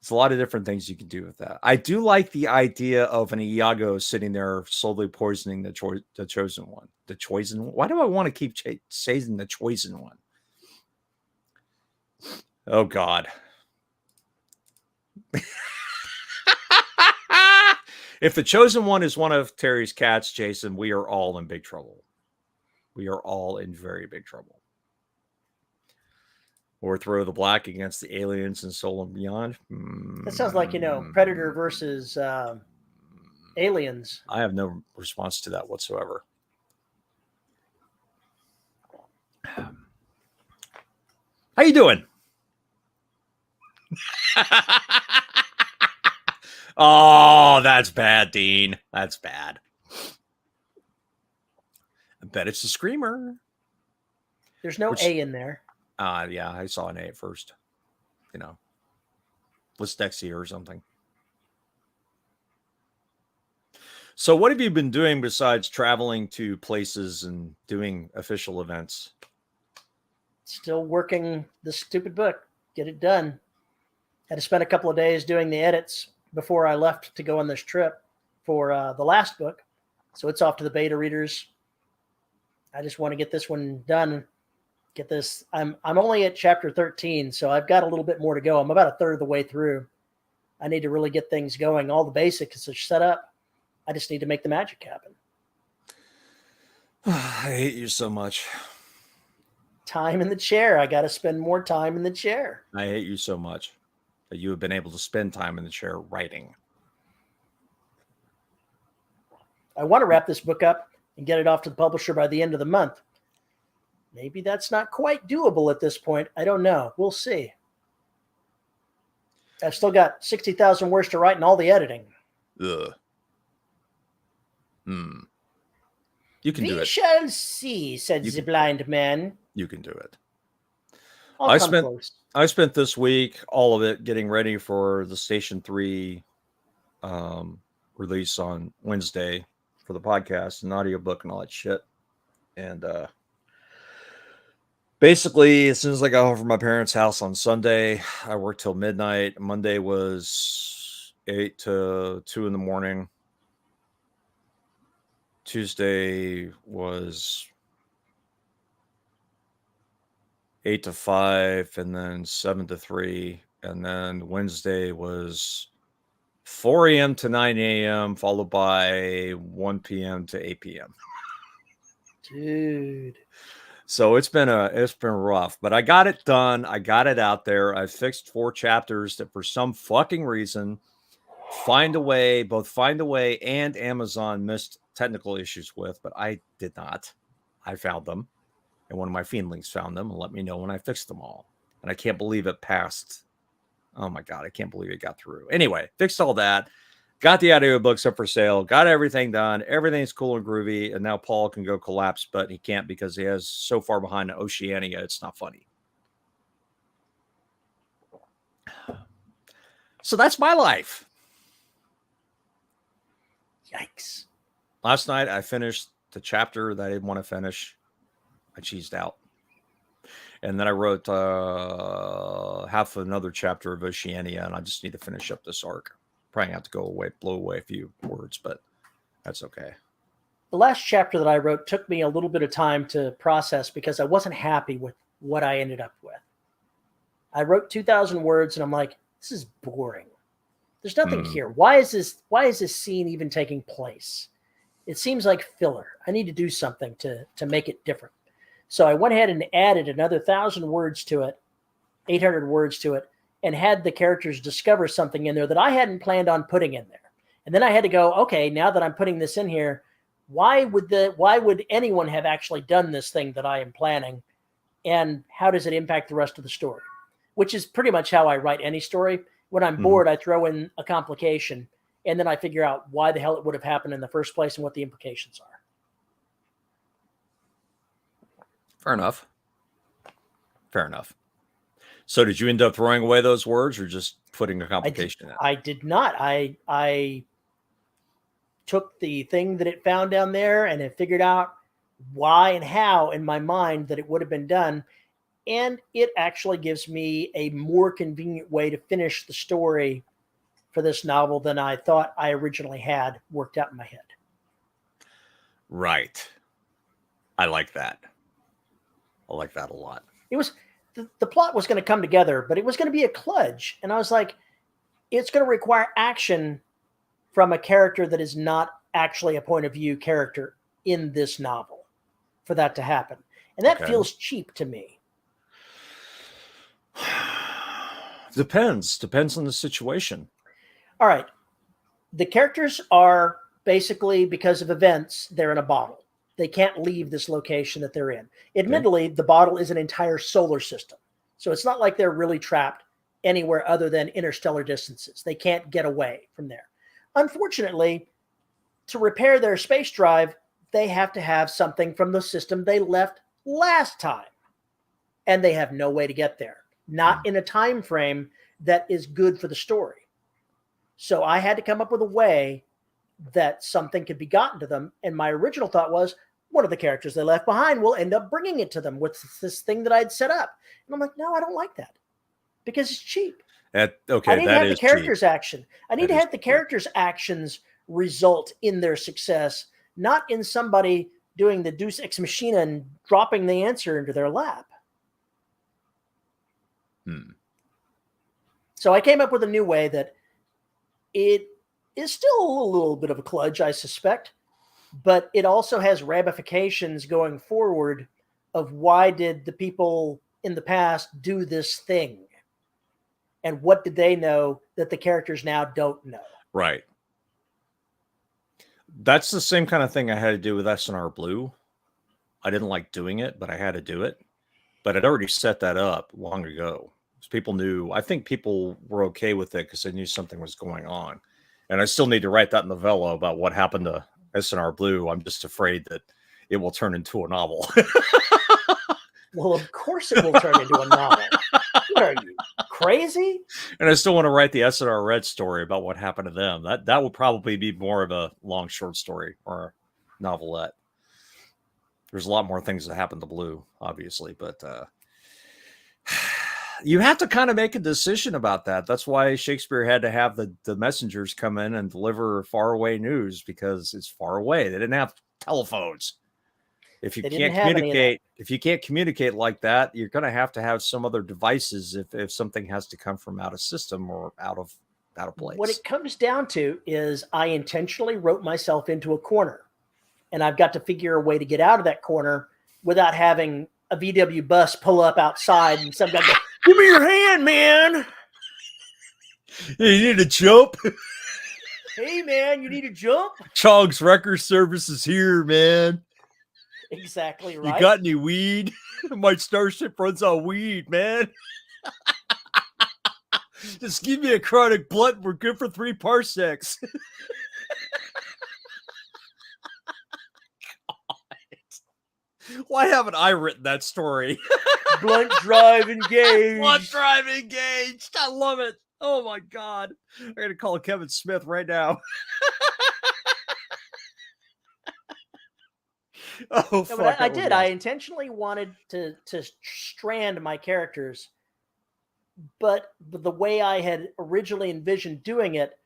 There's a lot of different things you can do with that. I do like the idea of an Iago sitting there slowly poisoning the chosen one. The chosen one. Why do I want to keep saying the chosen one? Oh, God. If the chosen one is one of Terry's cats, Jason, we are all in big trouble. We are all in very big trouble. Or throw the black against the aliens in Soul and Beyond. That sounds like, Predator versus aliens. I have no response to that whatsoever. How you doing? Oh, that's bad, Dean. That's bad. I bet it's a screamer. There's no A in there. Yeah, I saw an A at first. Listexia or something. So what have you been doing besides traveling to places and doing official events? Still working this stupid book. Get it done. Had to spend a couple of days doing the edits before I left to go on this trip for the last book. So it's off to the beta readers. I just want to get this one done. Get this. I'm only at chapter 13, so I've got a little bit more to go. I'm about a third of the way through. I need to really get things going. All the basics are set up. I just need to make the magic happen. I hate you so much. Time in the chair. I got to spend more time in the chair. I hate you so much that you have been able to spend time in the chair writing. I want to wrap this book up and get it off to the publisher by the end of the month. Maybe that's not quite doable at this point. I don't know. We'll see. I've still got 60,000 words to write and all the editing. Ugh. You can do it. We shall see, said the blind man. You can do it. I spent this week, all of it, getting ready for the Station 3 release on Wednesday for the podcast and audiobook and all that shit. And basically, as soon as I got home from my parents' house on Sunday, I worked till midnight. Monday was 8 to 2 in the morning. Tuesday was 8 to 5, and then 7 to 3. And then Wednesday was 4 a.m. to 9 a.m., followed by 1 p.m. to 8 p.m. Dude. So it's been rough, but I got it done. I got it out there. I fixed 4 chapters that for some fucking reason, both Find a Way and Amazon missed technical issues with, but I did not. I found them. And one of my fiendlings found them and let me know when I fixed them all. And I can't believe it passed. Oh my God, I can't believe it got through. Anyway, fixed all that. Got the audiobooks up for sale. Got everything done. Everything's cool and groovy. And now Paul can go collapse, but he can't because he has so far behind Oceania. It's not funny. So that's my life. Yikes. Last night, I finished the chapter that I didn't want to finish. I cheesed out. And then I wrote half of another chapter of Oceania, and I just need to finish up this arc. Probably have to blow away a few words, but that's okay. The last chapter that I wrote took me a little bit of time to process because I wasn't happy with what I ended up with. I wrote 2,000 words, and I'm like, this is boring. There's nothing here. Why is this scene even taking place? It seems like filler. I need to do something to make it different. So I went ahead and added another 1,000 words to it, 800 words to it, and had the characters discover something in there that I hadn't planned on putting in there. And then I had to go, okay, now that I'm putting this in here, why would anyone have actually done this thing that I am planning? And how does it impact the rest of the story? Which is pretty much how I write any story. When I'm bored, I throw in a complication, and then I figure out why the hell it would have happened in the first place and what the implications are. Fair enough. Fair enough. So did you end up throwing away those words or just putting a complication in? I did not. I took the thing that it found down there and it figured out why and how in my mind that it would have been done. And it actually gives me a more convenient way to finish the story for this novel than I thought I originally had worked out in my head. Right. I like that. I like that a lot. It was the plot was going to come together, but it was going to be a kludge. And I was like, it's going to require action from a character that is not actually a point of view character in this novel for that to happen. And that feels cheap to me. Depends on the situation. All right. The characters are basically, because of events, they're in a bottle. They can't leave this location that they're in. Admittedly, the bottle is an entire solar system. So it's not like they're really trapped anywhere other than interstellar distances. They can't get away from there. Unfortunately, to repair their space drive, they have to have something from the system they left last time. And they have no way to get there. Not in a time frame that is good for the story. So I had to come up with a way that something could be gotten to them. And my original thought was, one of the characters they left behind will end up bringing it to them with this thing that I'd set up. And I'm like, no, I don't like that because it's cheap. I need to have the character's action. I need to have the character's actions result in their success, not in somebody doing the Deus Ex Machina and dropping the answer into their lap. So I came up with a new way that it is still a little bit of a kludge, I suspect, but it also has ramifications going forward of why did the people in the past do this thing? And what did they know that the characters now don't know? Right. That's the same kind of thing I had to do with SNR Blue. I didn't like doing it, but I had to do it. But I'd already set that up long ago. People knew, I think people were okay with it because they knew something was going on. And I still need to write that novella about what happened to SNR Blue. I'm just afraid that it will turn into a novel. Well, of course it will turn into a novel. What are you, crazy? And I still want to write the SNR Red story about what happened to them. That will probably be more of a long short story or a novelette. There's a lot more things that happen to Blue, obviously, but you have to kind of make a decision about that. That's why Shakespeare had to have the messengers come in and deliver faraway news, because it's far away. They didn't have telephones. If you can't communicate like that, you're going to have some other devices if something has to come from out of system or out of place. What it comes down to is I intentionally wrote myself into a corner, and I've got to figure a way to get out of that corner without having a VW bus pull up outside and some guy go, "Give me your hand, man. You need a jump." Hey, man, you need a jump? Chog's Record Service is here, man. Exactly You right. got any weed? My starship runs on weed, man. Just give me a chronic blunt. We're good for 3 parsecs. Why haven't I written that story? Blunt drive engaged. Blunt drive engaged. I love it. Oh my God. I'm going to call Kevin Smith right now. Oh, No, fuck. but I that would did. be I awesome. intentionally wanted to strand my characters, but the way I had originally envisioned doing it,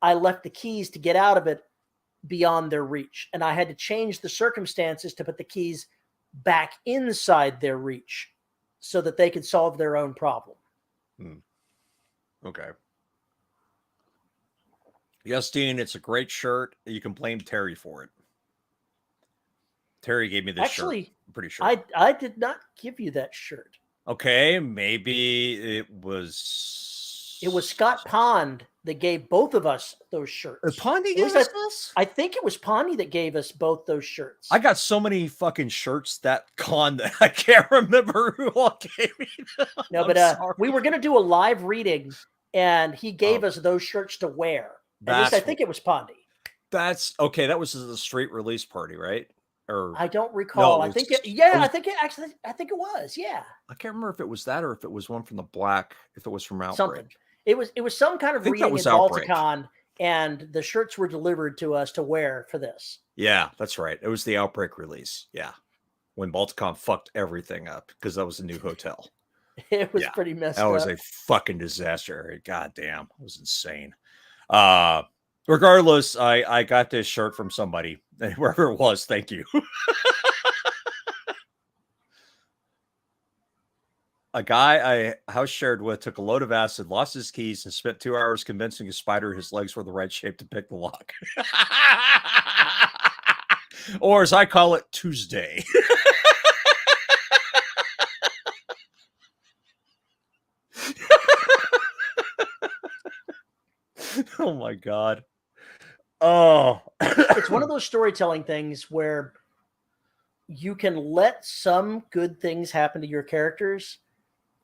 I left the keys to get out of it beyond their reach, and I had to change the circumstances to put the keys back inside their reach so that they could solve their own problem. Okay. Yes, Dean, it's a great shirt. You can blame Terry for it. Terry gave me this shirt. Actually, I'm pretty sure. I did not give you that shirt. Okay, maybe it was Scott Pond that gave both of us those shirts. Pondy At least gave us this? I think it was Pondy that gave us both those shirts. I got so many fucking shirts that con that I can't remember who all gave me them. No, but we were going to do a live reading, and he gave us those shirts to wear. At least I think it was Pondy. That's okay. That was the street release party, right? Or I don't recall. No, I think it. I think it was. Yeah. I can't remember if it was that or if it was one from the Black. If it was from Outbreak. Something. It was some kind of reading at Balticon, and the shirts were delivered to us to wear for this. Yeah, that's right. It was the Outbreak release. Yeah, when Balticon fucked everything up because that was a new hotel. It was pretty messed up. That was a fucking disaster. God damn, it was insane. Regardless, I got this shirt from somebody, wherever it was. Thank you. A guy I house shared with took a load of acid, lost his keys, and spent 2 hours convincing a spider his legs were the right shape to pick the lock. Or as I call it, Tuesday. Oh my God. Oh. It's one of those storytelling things where you can let some good things happen to your characters,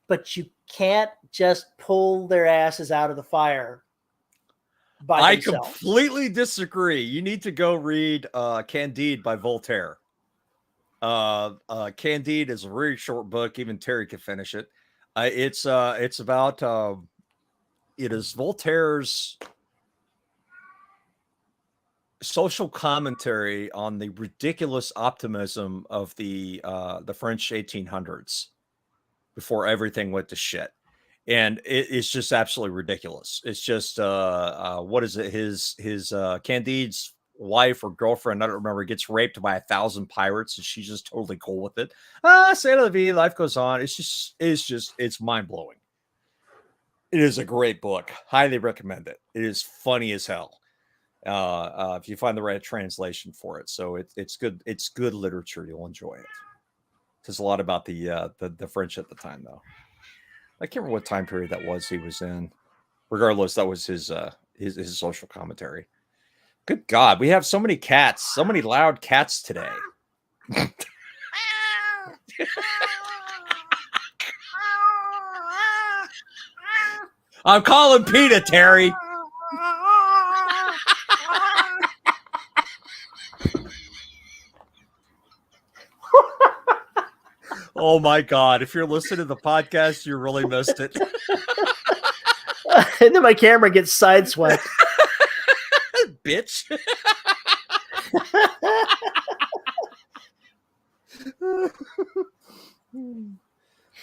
but you can't just pull their asses out of the fire by themselves. I completely disagree. You need to go read Candide by Voltaire. Candide is a very short book. Even Terry can finish it. It's about it is Voltaire's social commentary on the ridiculous optimism of the French 1800s before everything went to shit. And it's just absolutely ridiculous. It's just what is it? His Candide's wife or girlfriend, I don't remember, gets raped by 1,000 pirates, and she's just totally cool with it. C'est la vie, life goes on. It's mind-blowing. It is a great book. Highly recommend it. It is funny as hell. If you find the right translation for it. So it's good. It's good literature. You'll enjoy it. There's a lot about the French at the time, though. I can't remember what time period that was he was in. Regardless, that was his social commentary. Good God, we have so many cats, so many loud cats today. I'm calling PETA, Terry. Oh my God. If you're listening to the podcast, you really missed it. And then my camera gets sideswiped. Bitch.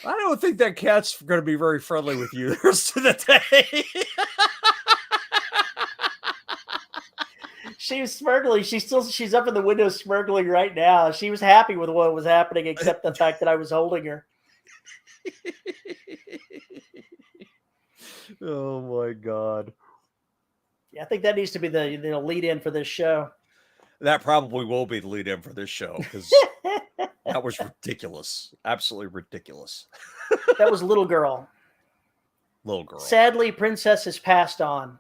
I don't think that cat's going to be very friendly with you the rest of the day. She was smirgling. She's up in the window smirgling right now. She was happy with what was happening, except the fact that I was holding her. Oh my God. Yeah, I think that needs to be the lead in for this show. That probably will be the lead in for this show, because that was ridiculous. Absolutely ridiculous. That was Little Girl. Little Girl. Sadly, Princess has passed on.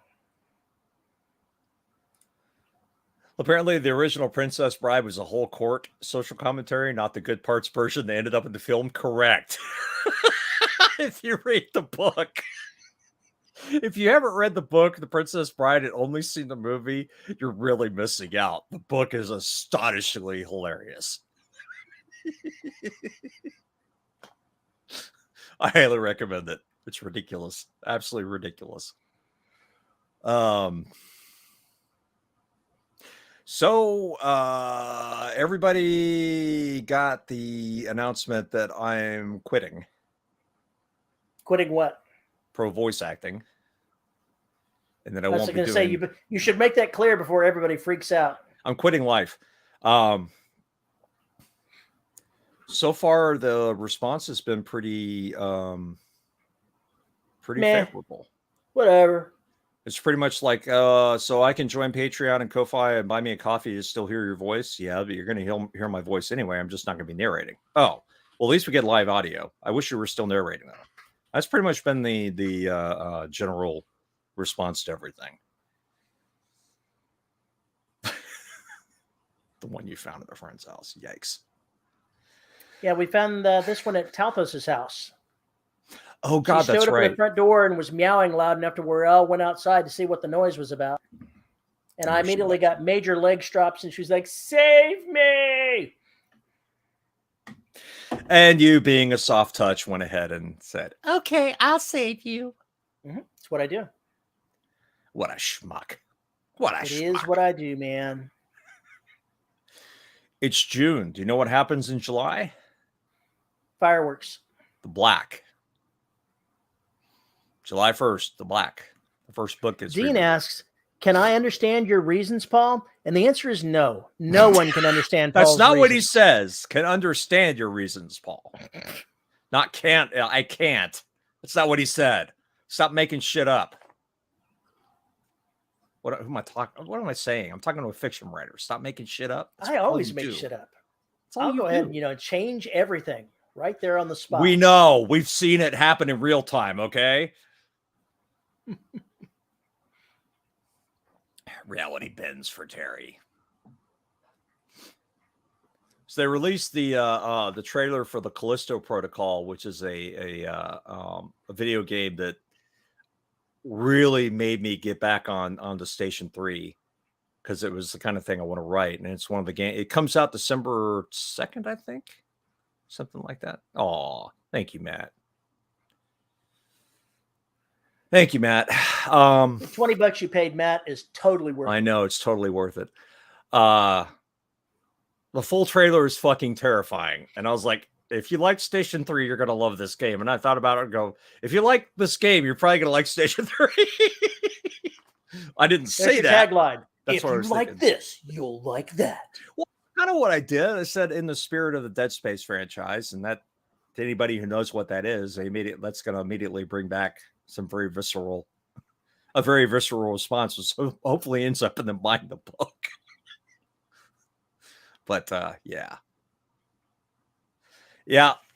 Apparently, the original Princess Bride was a whole court social commentary, not the good parts version that ended up in the film. Correct. If you read the book. If you haven't read the book, The Princess Bride, and only seen the movie, you're really missing out. The book is astonishingly hilarious. I highly recommend it. It's ridiculous. Absolutely ridiculous. So everybody got the announcement that I'm quitting. Quitting what? Pro voice acting. And then I was won't be going to doing... say, you should make that clear before everybody freaks out. I'm quitting life. So far, the response has been pretty favorable. Whatever. It's pretty much like, so I can join Patreon and Ko-Fi and buy me a coffee to still hear your voice. Yeah, but you're going to hear my voice anyway. I'm just not going to be narrating. Oh, well, at least we get live audio. I wish you were still narrating, though. That's pretty much been the general response to everything. The one you found at a friend's house. Yikes. Yeah, we found this one at Talpos's house. Oh, God, she showed up at the front door and was meowing loud enough to where Elle went outside to see what the noise was about. And I immediately got major leg strops, and she was like, "Save me!" And you, being a soft touch, went ahead and said, "Okay, I'll save you." Mm-hmm. That's what I do. What a schmuck. What a schmuck. It is what I do, man. It's June. Do you know what happens in July? Fireworks. The Black. July 1st, The Black. The first book is... Dean asks, can I understand your reasons, Paul? And the answer is no. No one can understand Paul's That's not reasons. what he says. Can understand your reasons, Paul. Not can't. I can't. That's not what he said. Stop making shit up. Who am I talking? What am I saying? I'm talking to a fiction writer. Stop making shit up. I always make shit up. I'll go ahead and, change everything right there on the spot. We know. We've seen it happen in real time, okay? Reality bends for Terry. So they released the trailer for the Callisto Protocol, which is a video game that really made me get back onto Station 3, because it was the kind of thing I want to write, and it's one of the game. It comes out December 2nd, I think, something like that. Oh, thank you, Matt. Thank you, Matt. The $20 you paid Matt is totally worth it. I know, it's totally worth it. The full trailer is fucking terrifying. And I was like, if you like Station 3, you're going to love this game. And I thought about it and go, if you like this game, you're probably going to like Station 3. I didn't say that. Tagline. That's if what I you was like thinking. this, you'll like that. Well, kind of what I did. I said, in the spirit of the Dead Space franchise, and that to anybody who knows what that is, that's going to immediately bring back a very visceral response, which hopefully ends up in them buying the book. But yeah,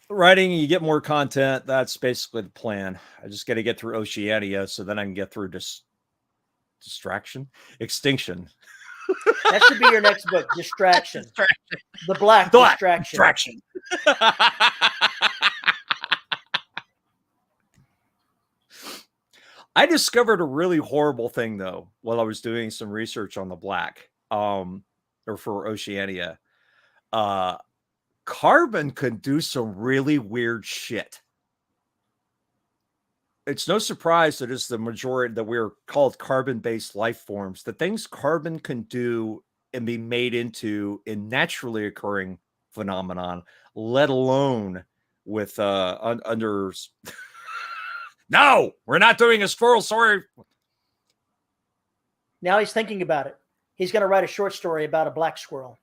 writing, you get more content. That's basically the plan. I just got to get through Oceania, so then I can get through Extinction. That should be your next book, Distraction. The Black Distraction. I discovered a really horrible thing, though, while I was doing some research on the Black, or for Oceania. Carbon can do some really weird shit. It's no surprise that it's the majority that we're called carbon-based life forms. The things carbon can do and be made into in naturally occurring phenomenon, let alone with under. No, we're not doing a squirrel story. Now he's thinking about it. He's going to write a short story about a black squirrel.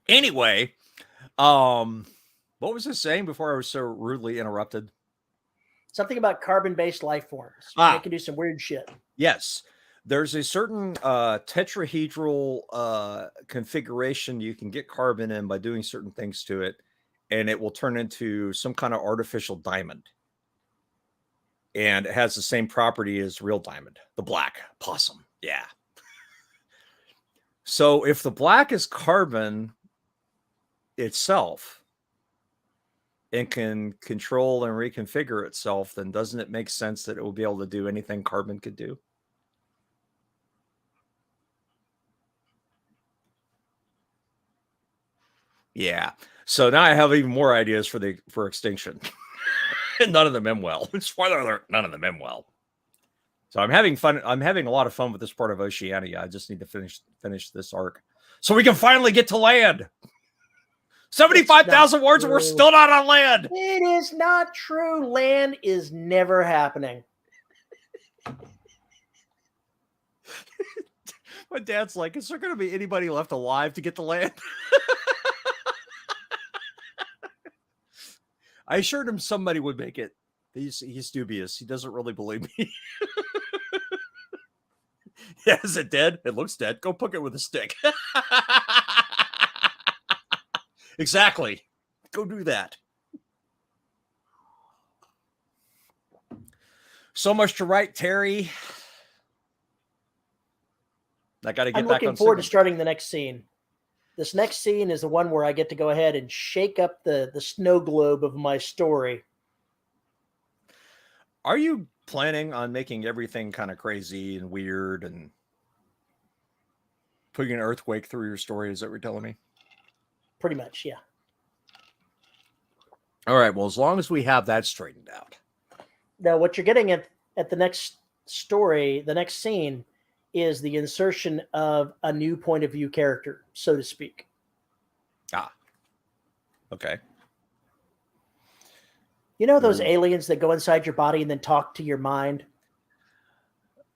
Anyway, what was I saying before I was so rudely interrupted? Something about carbon-based life forms. They can do some weird shit. Yes. There's a certain tetrahedral configuration you can get carbon in by doing certain things to it, and it will turn into some kind of artificial diamond. And it has the same property as real diamond, the black possum. Yeah. So if the black is carbon itself and can control and reconfigure itself, then doesn't it make sense that it will be able to do anything carbon could do? Yeah. So now I have even more ideas for extinction. And none of them end well. Spoiler alert, none of them end well. So I'm having fun. I'm having a lot of fun with this part of Oceania. I just need to finish this arc so we can finally get to land. 75,000 words and we're still not on land. It is not true. Land is never happening. My dad's like, is there going to be anybody left alive to get to land? I assured him somebody would make it. He's dubious. He doesn't really believe me. Yeah, is it dead? It looks dead. Go poke it with a stick. Exactly. Go do that. So much to write, Terry. I got to get I'm back on looking forward to Sigma. starting the next scene. This next scene is the one where I get to go ahead and shake up the snow globe of my story. Are you planning on making everything kind of crazy and weird and putting an earthquake through your story? Is that what you're telling me? Pretty much, yeah. All right. Well, as long as we have that straightened out. Now, what you're getting at the next story, the next scene, is the insertion of a new point of view character, so to speak. Ah. Okay. You know those aliens that go inside your body and then talk to your mind?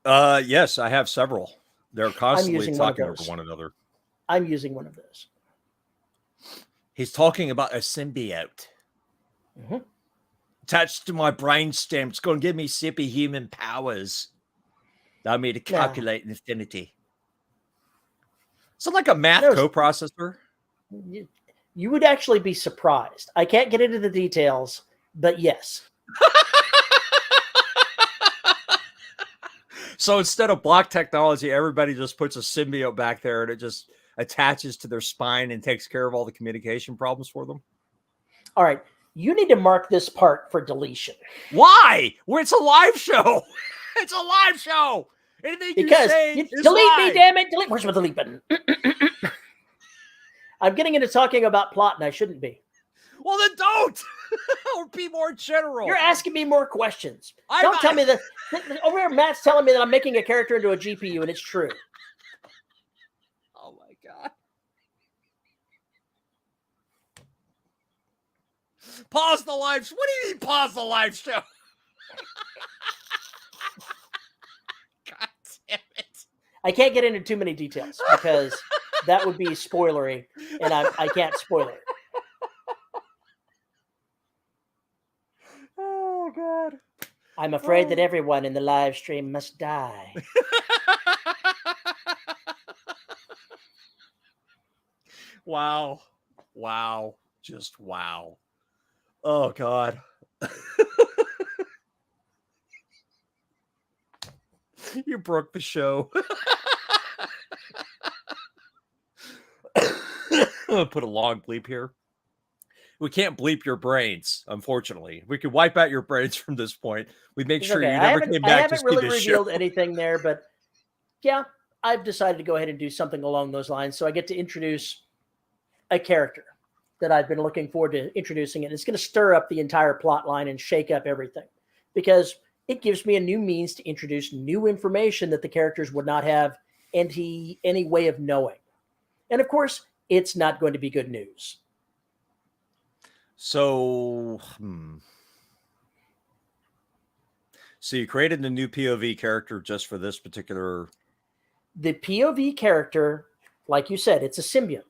Yes, I have several. They're constantly using one of talking over those. one another. I'm using one of those. He's talking about a symbiote. Mm-hmm. Attached to my brainstem. It's going to give me superhuman powers. Allow me to calculate infinity. So like a math coprocessor? You would actually be surprised. I can't get into the details, but yes. So instead of block technology, everybody just puts a symbiote back there and it just attaches to their spine and takes care of all the communication problems for them? All right. You need to mark this part for deletion. Why? Well, it's a live show. It's a live show. Anything because you say delete live. me, damn it. Delete. Where's my delete button? I'm getting into talking about plot and I shouldn't be. Well, then don't. Or be more general. You're asking me more questions. Don't tell me that. Over here, Matt's telling me that I'm making a character into a GPU, and it's true. Oh, my God. Pause the live. What do you mean pause the live show? God damn it. I can't get into too many details because that would be spoilery, and I can't spoil it. Oh, God. I'm afraid that everyone in the live stream must die. Wow. Wow. Just wow. Oh, God. You broke the show. I'll put a long bleep here. We can't bleep your brains, unfortunately. We could wipe out your brains from this point. We'd make sure you never came back to see this show. I haven't really revealed anything there, but yeah, I've decided to go ahead and do something along those lines. So I get to introduce a character that I've been looking forward to introducing. And it's going to stir up the entire plot line and shake up everything because it gives me a new means to introduce new information that the characters would not have any way of knowing. And of course, it's not going to be good news. So, So you created a new POV character just for this particular... The POV character, like you said, it's a symbiont.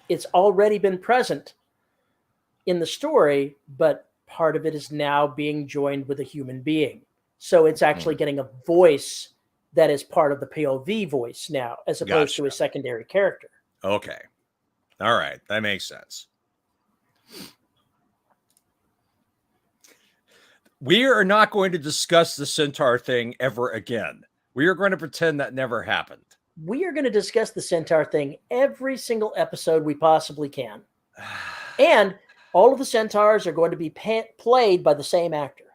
It's already been present in the story, but part of it is now being joined with a human being. So it's actually getting a voice that is part of the POV voice now, as opposed to a secondary character. Okay. All right. That makes sense. We are not going to discuss the centaur thing ever again. We are going to pretend that never happened. We are going to discuss the centaur thing every single episode we possibly can. And all of the centaurs are going to be played by the same actor.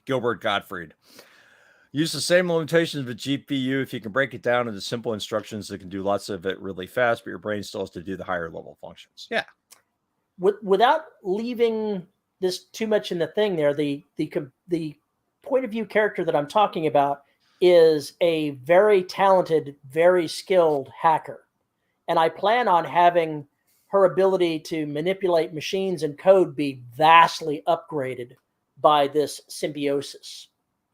Gilbert Gottfried. Use the same limitations of a GPU. If you can break it down into simple instructions that can do lots of it really fast, but your brain still has to do the higher level functions. Yeah. Without leaving this too much in the thing there, the point of view character that I'm talking about is a very talented, very skilled hacker. And I plan on having her ability to manipulate machines and code be vastly upgraded by this symbiosis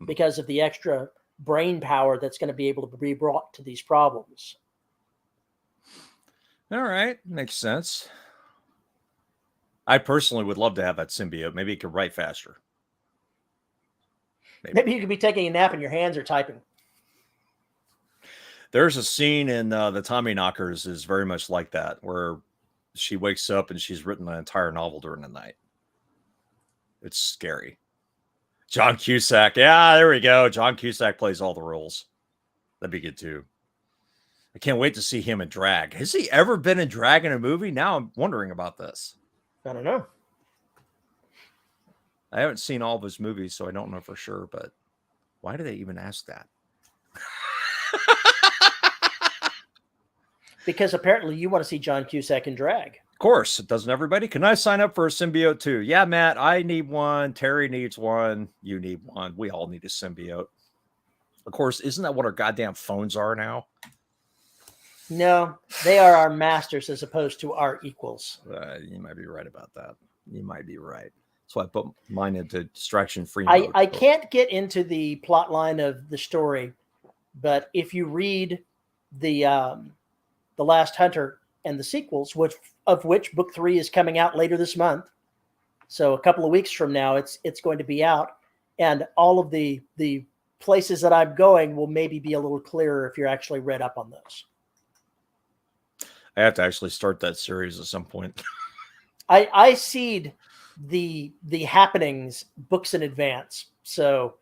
because of the extra brain power that's going to be able to be brought to these problems. All right. Makes sense. I personally would love to have that symbiote. Maybe it could write faster. Maybe you could be taking a nap and your hands are typing. There's a scene in the Tommy Knockers is very much like that, where she wakes up and she's written an entire novel during the night. It's scary. John Cusack. Yeah, there we go. John Cusack plays all the roles. That'd be good too. I can't wait to see him in drag. Has he ever been in drag in a movie? Now I'm wondering about this. I don't know. I haven't seen all of his movies, so I don't know for sure, but why do they even ask that? Because apparently you want to see John Cusack in drag. Of course, doesn't everybody? Can I sign up for a symbiote too? Yeah, Matt, I need one. Terry needs one. You need one. We all need a symbiote. Of course, isn't that what our goddamn phones are now? No, they are our masters as opposed to our equals. You might be right about that. You might be right. So I put mine into distraction-free mode. I can't get into the plot line of the story, but if you read the Last Hunter and the sequels, of which book 3 is coming out later this month, so a couple of weeks from now, it's going to be out, and all of the places that I'm going will maybe be a little clearer if you're actually read up on those. I have to actually start that series at some point. I seed the happenings books in advance. So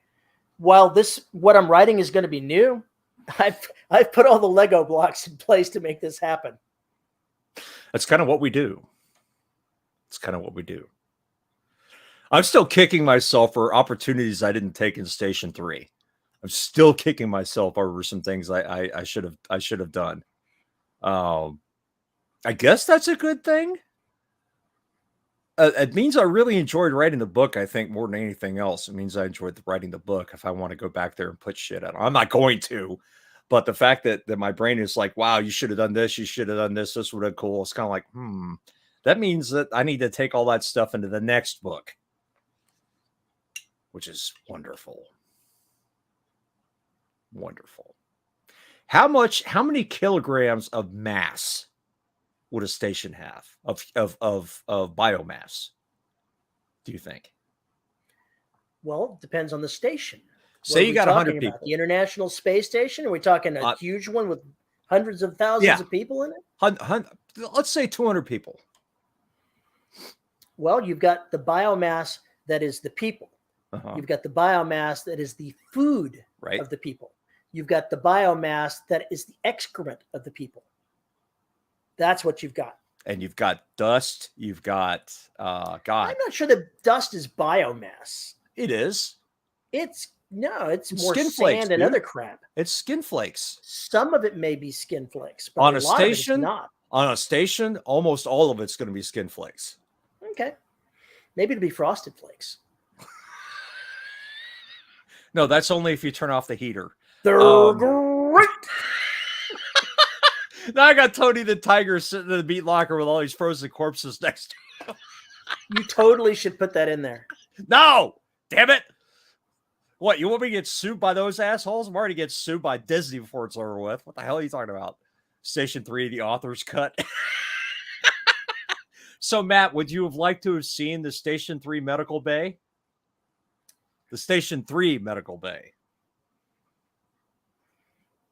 while what I'm writing is going to be new, I've put all the Lego blocks in place to make this happen. That's kind of what we do. It's kind of what we do. I'm still kicking myself for opportunities I didn't take in Station 3. I'm still kicking myself over some things I should have done. I guess that's a good thing. It means I really enjoyed writing the book, I think, more than anything else. It means I enjoyed writing the book if I want to go back there and put shit out. I'm not going to, but the fact that my brain is like, wow, you should have done this. You should have done this. This would have been cool. It's kind of like, that means that I need to take all that stuff into the next book, which is wonderful. Wonderful. How many kilograms of mass would a station have of biomass, do you think? Well, it depends on the station. Say you got 100 people. The International Space Station? Are we talking a huge one with hundreds of thousands of people in it? Let's say 200 people. Well, you've got the biomass that is the people. You've got the biomass that is the food of the people. You've got the biomass that is the excrement of the people. That's what you've got. And you've got dust. You've got, I'm not sure that dust is biomass. It is. It's more skin sand flakes, and dude. other crap. It's skin flakes. Some of it may be skin flakes, but On a a lot station, of it's not. On a station, almost all of it's going to be skin flakes. Okay. Maybe it'll be frosted flakes. No, that's only if you turn off the heater. They're great. Now I got Tony the Tiger sitting in the meat locker with all these frozen corpses next to him. You totally should put that in there. No, damn it. What, you want me to get sued by those assholes? I'm already getting sued by Disney before it's over with. What the hell are you talking about? Station 3, the author's cut. So, Matt, would you have liked to have seen the Station 3 medical bay? The Station 3 medical bay.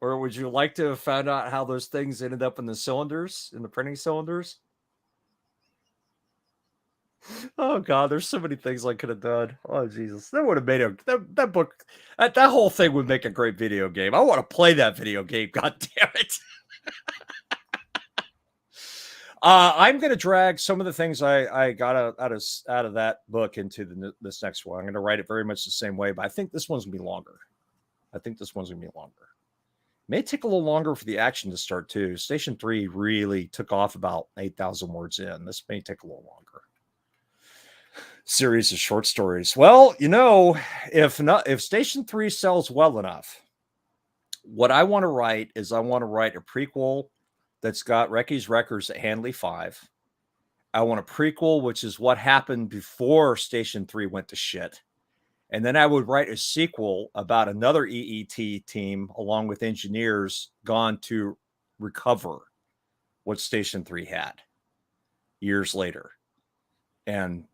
Or would you like to have found out how those things ended up in the cylinders, in the printing cylinders? Oh God, there's so many things I could have done. Oh Jesus, that would have made that book, that whole thing would make a great video game. I want to play that video game. God damn it. I'm going to drag some of the things I got out of that book into this next one. I'm going to write it very much the same way, but I think this one's going to be longer. May take a little longer for the action to start too. Station 3 really took off about 8,000 words in. This may take a little longer. Series of short stories. Well, if Station 3 sells well enough, what I want to write is I want to write a prequel that's got Recky's Records at Handley 5. I want a prequel, which is what happened before Station 3 went to shit. And then I would write a sequel about another EET team along with engineers gone to recover what Station 3 had years later. And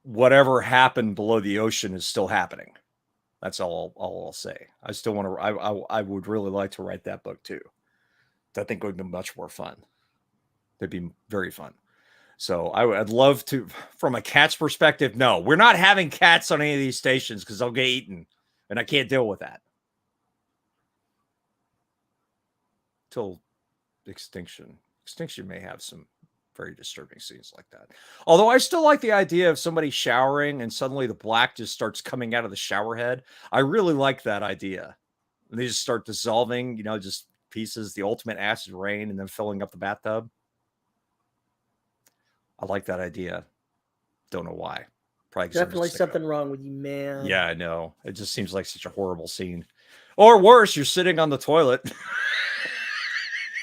whatever happened below the ocean is still happening. That's all I'll say. I still want to, I would really like to write that book too. I think it would be much more fun. It'd be very fun. So I'd love to, from a cat's perspective, no, we're not having cats on any of these stations because they'll get eaten. And I can't deal with that. Till extinction. Extinction may have some very disturbing scenes like that. Although I still like the idea of somebody showering and suddenly the black just starts coming out of the shower head. I really like that idea. And they just start dissolving, just pieces, the ultimate acid rain, and then filling up the bathtub. I like that idea. Don't know why. Probably definitely something wrong with you, man. Yeah, I know. It just seems like such a horrible scene. Or worse, you're sitting on the toilet.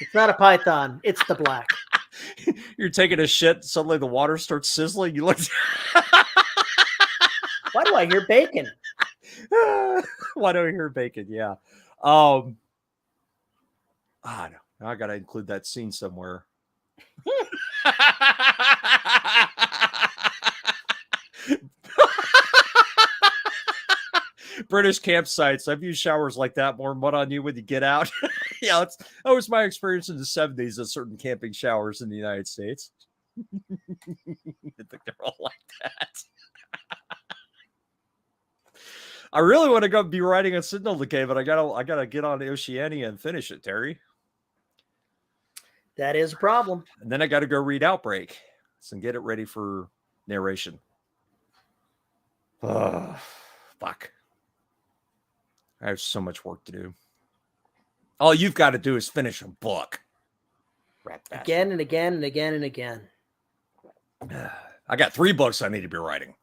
It's not a python. It's the black. You're taking a shit. Suddenly the water starts sizzling. You look. Why do I hear bacon? Why do I hear bacon? Yeah. I know. I got to include that scene somewhere. British campsites. I've used showers like that. More mud on you when you get out. Yeah, that was my experience in the 70s at certain camping showers in the United States. I think they're all like that. I really want to go be riding a Signal Decay, but I gotta get on Oceania and finish it, Terry. That is a problem. And then I got to go read Outbreak and get it ready for narration. Fuck. I have so much work to do. All you've got to do is finish a book. Again and again and again and again. I got 3 books I need to be writing.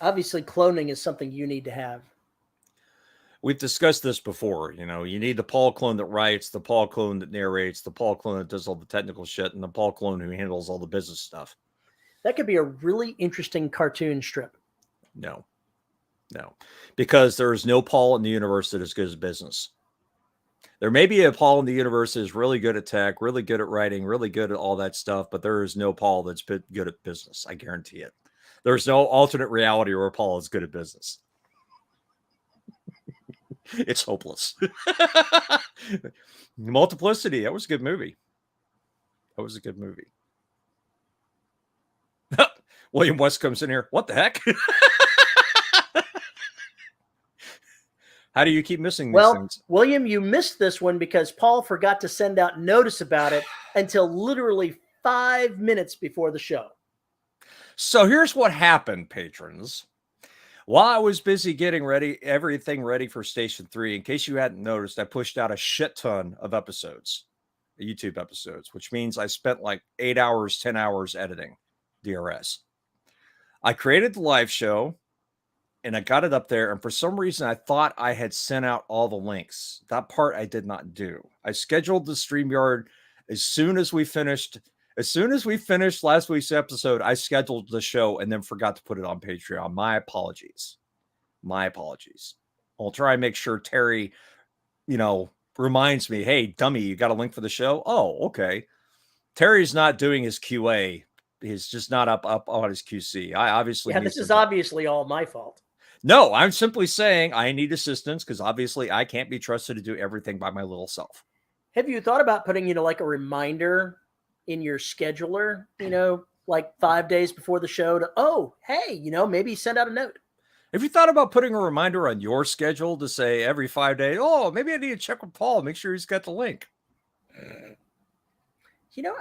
Obviously, cloning is something you need to have. We've discussed this before. You need the Paul clone that writes, the Paul clone that narrates, the Paul clone that does all the technical shit, and the Paul clone who handles all the business stuff. That could be a really interesting cartoon strip. No. Because there is no Paul in the universe that is good at business. There may be a Paul in the universe that is really good at tech, really good at writing, really good at all that stuff, but there is no Paul that's good at business. I guarantee it. There's no alternate reality where Paul is good at business. It's hopeless. Multiplicity. That was a good movie. William West comes in here. What the heck? How do you keep missing these things? William, you missed this one because Paul forgot to send out notice about it until literally 5 minutes before the show. So here's what happened, patrons. While I was busy getting everything ready for Station 3, in case you hadn't noticed, I pushed out a shit ton of episodes, YouTube episodes, which means I spent like 8 hours, 10 hours editing DRS. I created the live show and I got it up there. And for some reason, I thought I had sent out all the links. That part I did not do. I scheduled the StreamYard as soon as we finished last week's episode. I scheduled the show and then forgot to put it on Patreon. My apologies. I'll try and make sure Terry, reminds me, hey, dummy, you got a link for the show? Oh, okay. Terry's not doing his QA. He's just not up on his QC. I obviously. Yeah, this is obviously all my fault. No, I'm simply saying I need assistance because obviously I can't be trusted to do everything by my little self. Have you thought about putting, like a reminder in your scheduler, like 5 days before the show to, oh, hey, maybe send out a note. Have you thought about putting a reminder on your schedule to say every 5 days, oh, maybe I need to check with Paul, make sure he's got the link? I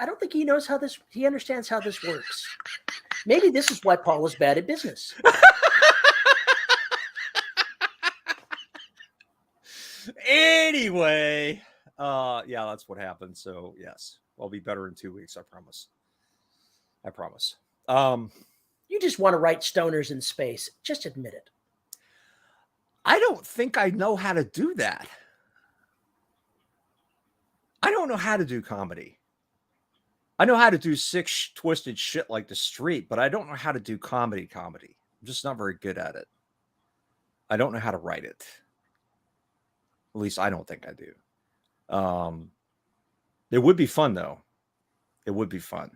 don't think he understands how this works. Maybe this is why Paul is bad at business. Anyway, yeah, that's what happened. So yes, I'll be better in 2 weeks. I promise. You just want to write stoners in space. Just admit it. I don't think I know how to do that. I don't know how to do comedy. I know how to do sick, twisted shit like The Street, but I don't know how to do comedy. I'm just not very good at it. I don't know how to write it. At least I don't think I do. It would be fun though. It would be fun.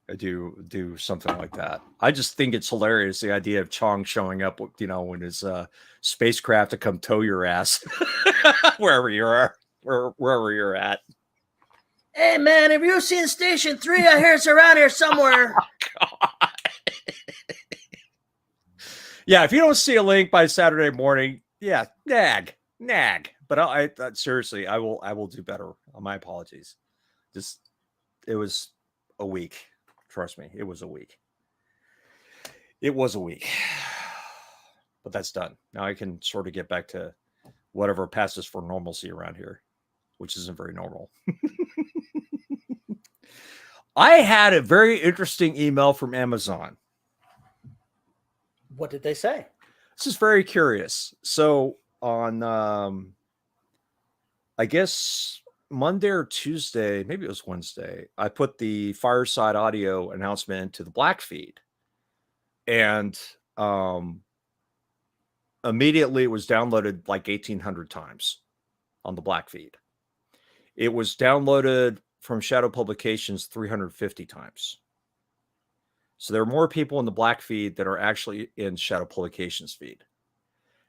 I do something like that. I just think it's hilarious, the idea of Chong showing up, in his spacecraft to come tow your ass wherever you're at. Hey man, have you seen Station 3? I hear it's around here somewhere. Oh, yeah, if you don't see a link by Saturday morning, yeah, nag. But I seriously, I will do better. My apologies. It was a week. Trust me, it was a week. But that's done. Now I can sort of get back to whatever passes for normalcy around here, which isn't very normal. I had a very interesting email from Amazon. What did they say? This is very curious. So on, I guess Monday or Tuesday, maybe it was Wednesday, I put the Fireside Audio announcement into the Black feed, and immediately it was downloaded like 1,800 times on the Black feed. It was downloaded from Shadow Publications 350 times. So there are more people in the Black feed that are actually in Shadow Publications feed.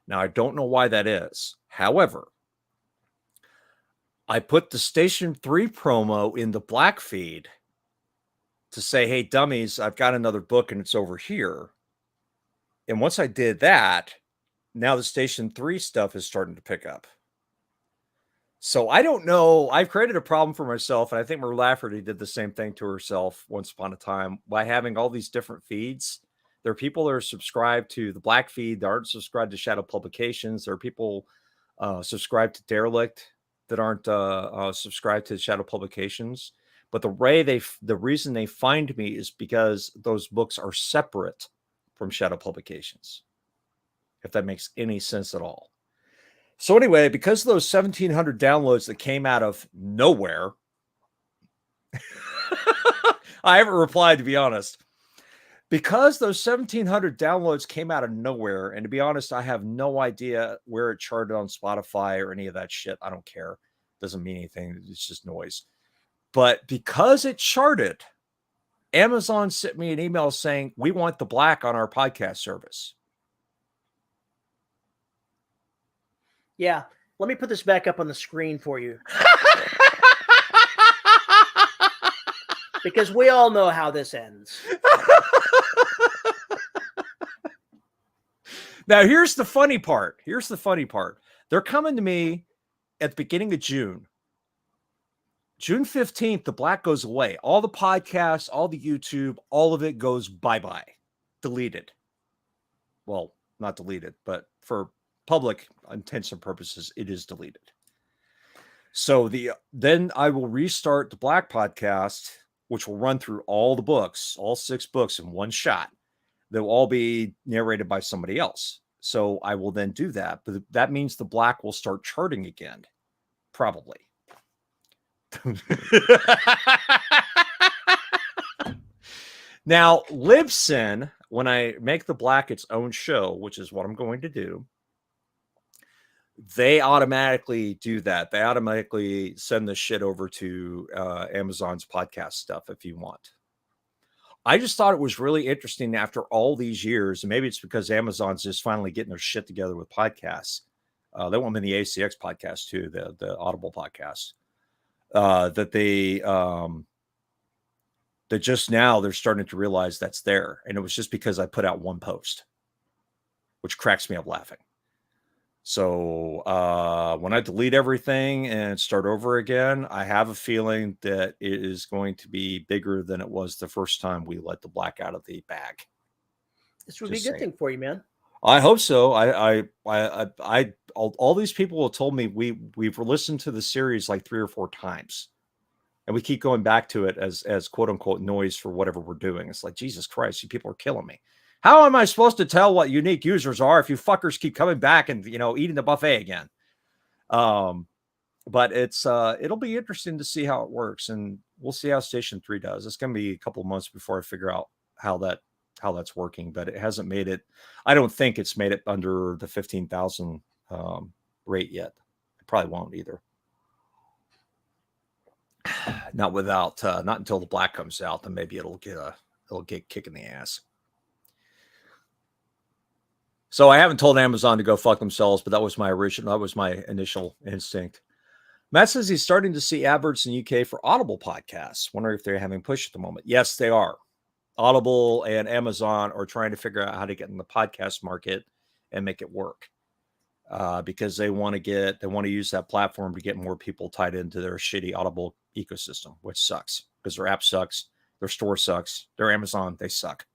Now, I don't know why that is. However, I put the Station 3 promo in the Black feed to say, hey, dummies, I've got another book and it's over here. And once I did that, now the Station 3 stuff is starting to pick up. So I don't know. I've created a problem for myself, and I think Mer Lafferty did the same thing to herself once upon a time by having all these different feeds. There are people that are subscribed to the Black feed that aren't subscribed to Shadow Publications. There are people subscribed to Derelict that aren't subscribed to Shadow Publications. But the reason they find me is because those books are separate from Shadow Publications, if that makes any sense at all. So anyway, because of those 1,700 downloads that came out of nowhere, I haven't replied, to be honest. Because those 1,700 downloads came out of nowhere, and to be honest, I have no idea where it charted on Spotify or any of that shit. I don't care. Doesn't mean anything. It's just noise. But because it charted, Amazon sent me an email saying, we want the Black on our podcast service. Yeah. Let me put this back up on the screen for you. Because we all know how this ends. Now, here's the funny part. They're coming to me at the beginning of June. June 15th, the Black goes away. All the podcasts, all the YouTube, all of it goes bye-bye. Deleted. Well, not deleted, but for public intents and purposes, it is deleted. So then I will restart the Black podcast, which will run through all the books, all 6 books in one shot. They'll all be narrated by somebody else. So I will then do that. But that means the Black will start charting again. Probably. Now, Libsyn, when I make the Black its own show, which is what I'm going to do, they automatically do that. They automatically send the shit over to Amazon's podcast stuff if you want. I just thought it was really interesting after all these years, and maybe it's because Amazon's just finally getting their shit together with podcasts. They want them in the ACX podcast too, the Audible podcast, that they that just now they're starting to realize that's there. And it was just because I put out one post, which cracks me up laughing. So when I delete everything and start over again, I have a feeling that it is going to be bigger than it was the first time we let the black out of the bag. This would be a good thing for you, man. I hope so. All these people have told me we've listened to the series like 3 or 4 times, and we keep going back to it as quote unquote noise for whatever we're doing. It's like, Jesus Christ, you people are killing me. How am I supposed to tell what unique users are if you fuckers keep coming back and, eating the buffet again? But it'll be interesting to see how it works, and we'll see how Station 3 does. It's going to be a couple of months before I figure out how that's working, but it hasn't made it. I don't think it's made it under the 15,000 rate yet. It probably won't either. Not until the black comes out, then maybe it'll get kick in the ass. So I haven't told Amazon to go fuck themselves, but that was my initial instinct. Matt says he's starting to see adverts in UK for Audible podcasts. Wondering if they're having push at the moment. Yes, they are. Audible and Amazon are trying to figure out how to get in the podcast market and make it work. Because they want to use that platform to get more people tied into their shitty Audible ecosystem, which sucks because their app sucks, their store sucks, their Amazon, they suck.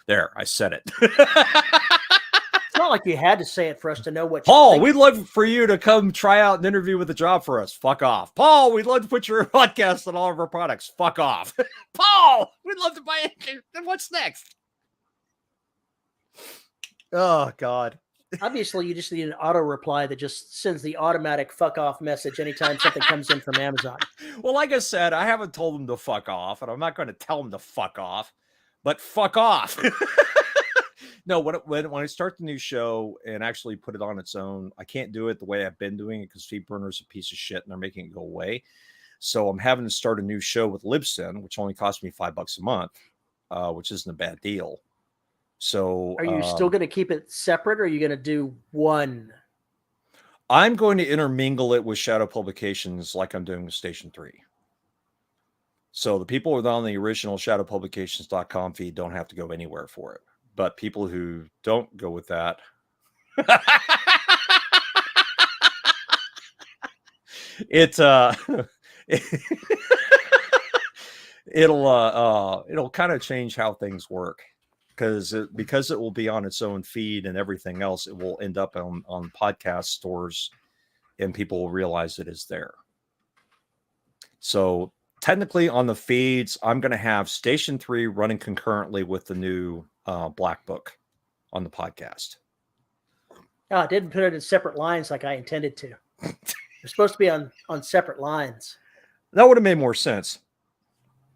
There, I said it. It's not like you had to say it for us to know what. Paul, we'd love for you to come try out an interview with a job for us. Fuck off. Paul, we'd love to put your podcast on all of our products. Fuck off. Paul, we'd love to buy it. Then what's next? Oh, God. Obviously, you just need an auto reply that just sends the automatic fuck off message anytime something comes in from Amazon. Well, like I said, I haven't told them to fuck off, and I'm not going to tell them to fuck off, but fuck off. No, when I start the new show and actually put it on its own, I can't do it the way I've been doing it because FeedBurner's a piece of shit and they're making it go away. So I'm having to start a new show with Libsyn, which only costs me $5 a month, which isn't a bad deal. So are you still going to keep it separate, or are you going to do one? I'm going to intermingle it with Shadow Publications like I'm doing with Station 3. So the people who are on the original shadowpublications.com feed don't have to go anywhere for it. But people who don't go with that, it'll kind of change how things work because it will be on its own feed and everything else. It will end up on podcast stores, and people will realize it is there. So technically, on the feeds, I'm going to have Station 3 running concurrently with the new Black Book on the podcast. Oh, I didn't put it in separate lines like I intended to. They're supposed to be on separate lines. That would have made more sense.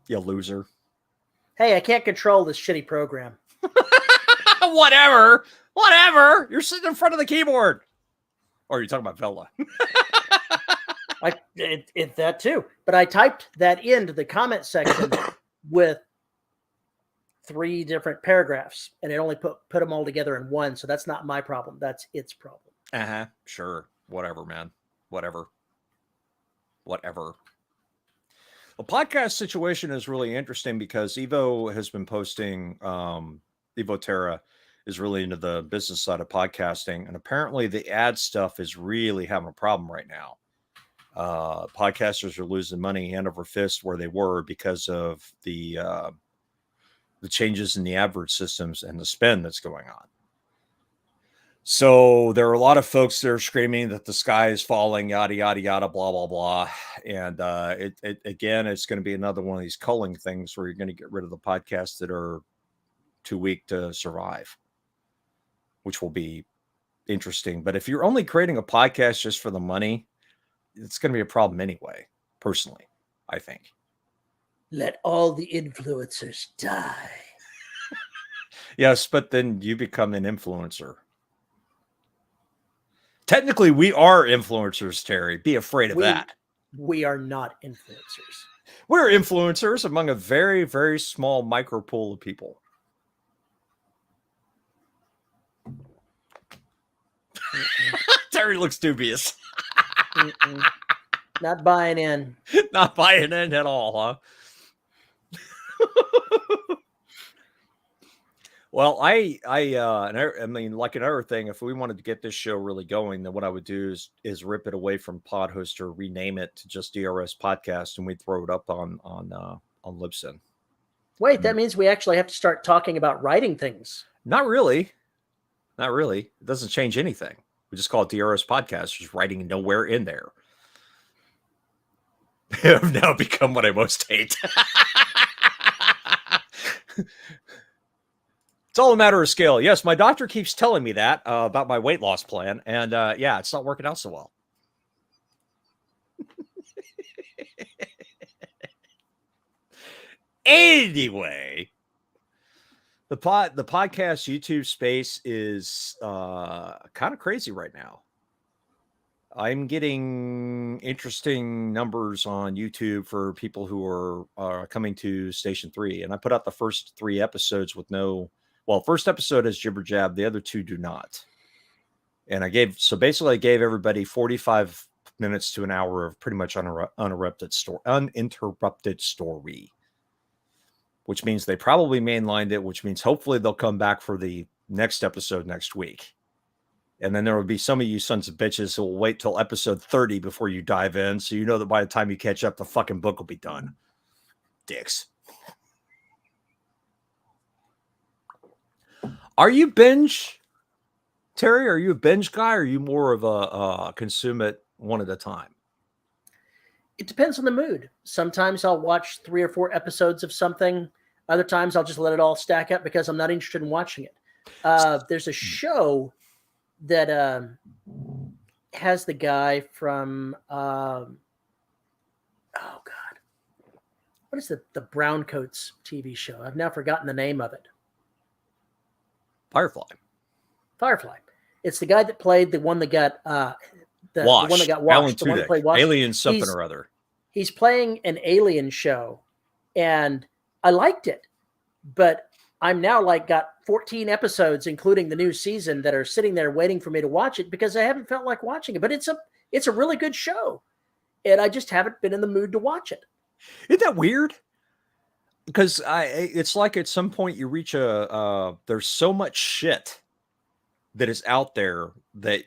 You loser. Hey, I can't control this shitty program. Whatever. You're sitting in front of the keyboard. Or you're talking about Vela. That too. But I typed that into the comment section with 3 different paragraphs, and it only put them all together in one. So that's not my problem. That's its problem. Sure. Whatever, man. Whatever. The podcast situation is really interesting because Evo has been posting, Evo Terra is really into the business side of podcasting. And apparently the ad stuff is really having a problem right now. Podcasters are losing money hand over fist where they were because of the changes in the advert systems and the spend that's going on. So there are a lot of folks that are screaming that the sky is falling, yada, yada, yada, blah, blah, blah. And it's going to be another one of these culling things where you're going to get rid of the podcasts that are too weak to survive, which will be interesting. But if you're only creating a podcast just for the money, it's going to be a problem anyway, personally, I think. Let all the influencers die. Yes, but then you become an influencer. Technically, we are influencers, Terry. Be afraid of that. We are not influencers. We're influencers among a very, very small micro pool of people. Terry looks dubious. Not buying in. Not buying in at all, huh? Well, I mean, like another thing, if we wanted to get this show really going, then what I would do is rip it away from Podhoster, rename it to just DRS Podcast, and we'd throw it up on Libsyn. Wait, that means we actually have to start talking about writing things. Not really. Not really. It doesn't change anything. We just call it DRS Podcast, just writing nowhere in there. I've now become what I most hate. It's all a matter of scale. Yes, my doctor keeps telling me that about my weight loss plan. And yeah, it's not working out so well. Anyway, the podcast YouTube space is kind of crazy right now. I'm getting interesting numbers on YouTube for people who are coming to Station 3. And I put out the first 3 episodes with first episode has jibber jab. The other 2 do not. And I gave everybody 45 minutes to an hour of pretty much uninterrupted story, which means they probably mainlined it, which means hopefully they'll come back for the next episode next week. And then there will be some of you sons of bitches who will wait till episode 30 before you dive in. So you know that by the time you catch up, the fucking book will be done. Dicks. Are you binge, Terry? Are you a binge guy? Or are you more of a consume it one at a time? It depends on the mood. Sometimes I'll watch 3 or 4 episodes of something. Other times I'll just let it all stack up because I'm not interested in watching it. There's a show that has the guy from oh God, what is the Browncoats TV show? I've now forgotten the name of it. Firefly. It's the guy that played the one that got the one that got washed. Alan the one that Tudyk. played washed. Alien something or other. He's playing an alien show, and I liked it, but I'm now got 14 episodes, including the new season, that are sitting there waiting for me to watch it because I haven't felt like watching it. But it's a really good show, and I just haven't been in the mood to watch it. Isn't that weird? Because it's like at some point you reach there's so much shit that is out there that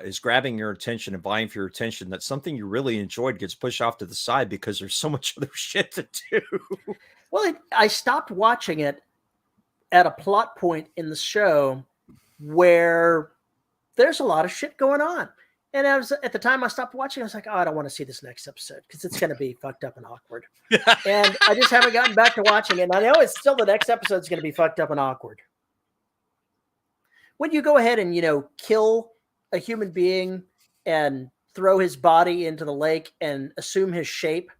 is grabbing your attention and vying for your attention that something you really enjoyed gets pushed off to the side because there's so much other shit to do. Well, I stopped watching it at a plot point in the show where there's a lot of shit going on. And at the time I stopped watching, I was like, oh, I don't want to see this next episode because it's going to be fucked up and awkward. And I just haven't gotten back to watching it. And I know it's still the next episode is going to be fucked up and awkward. When you go ahead and, kill a human being and throw his body into the lake and assume his shape,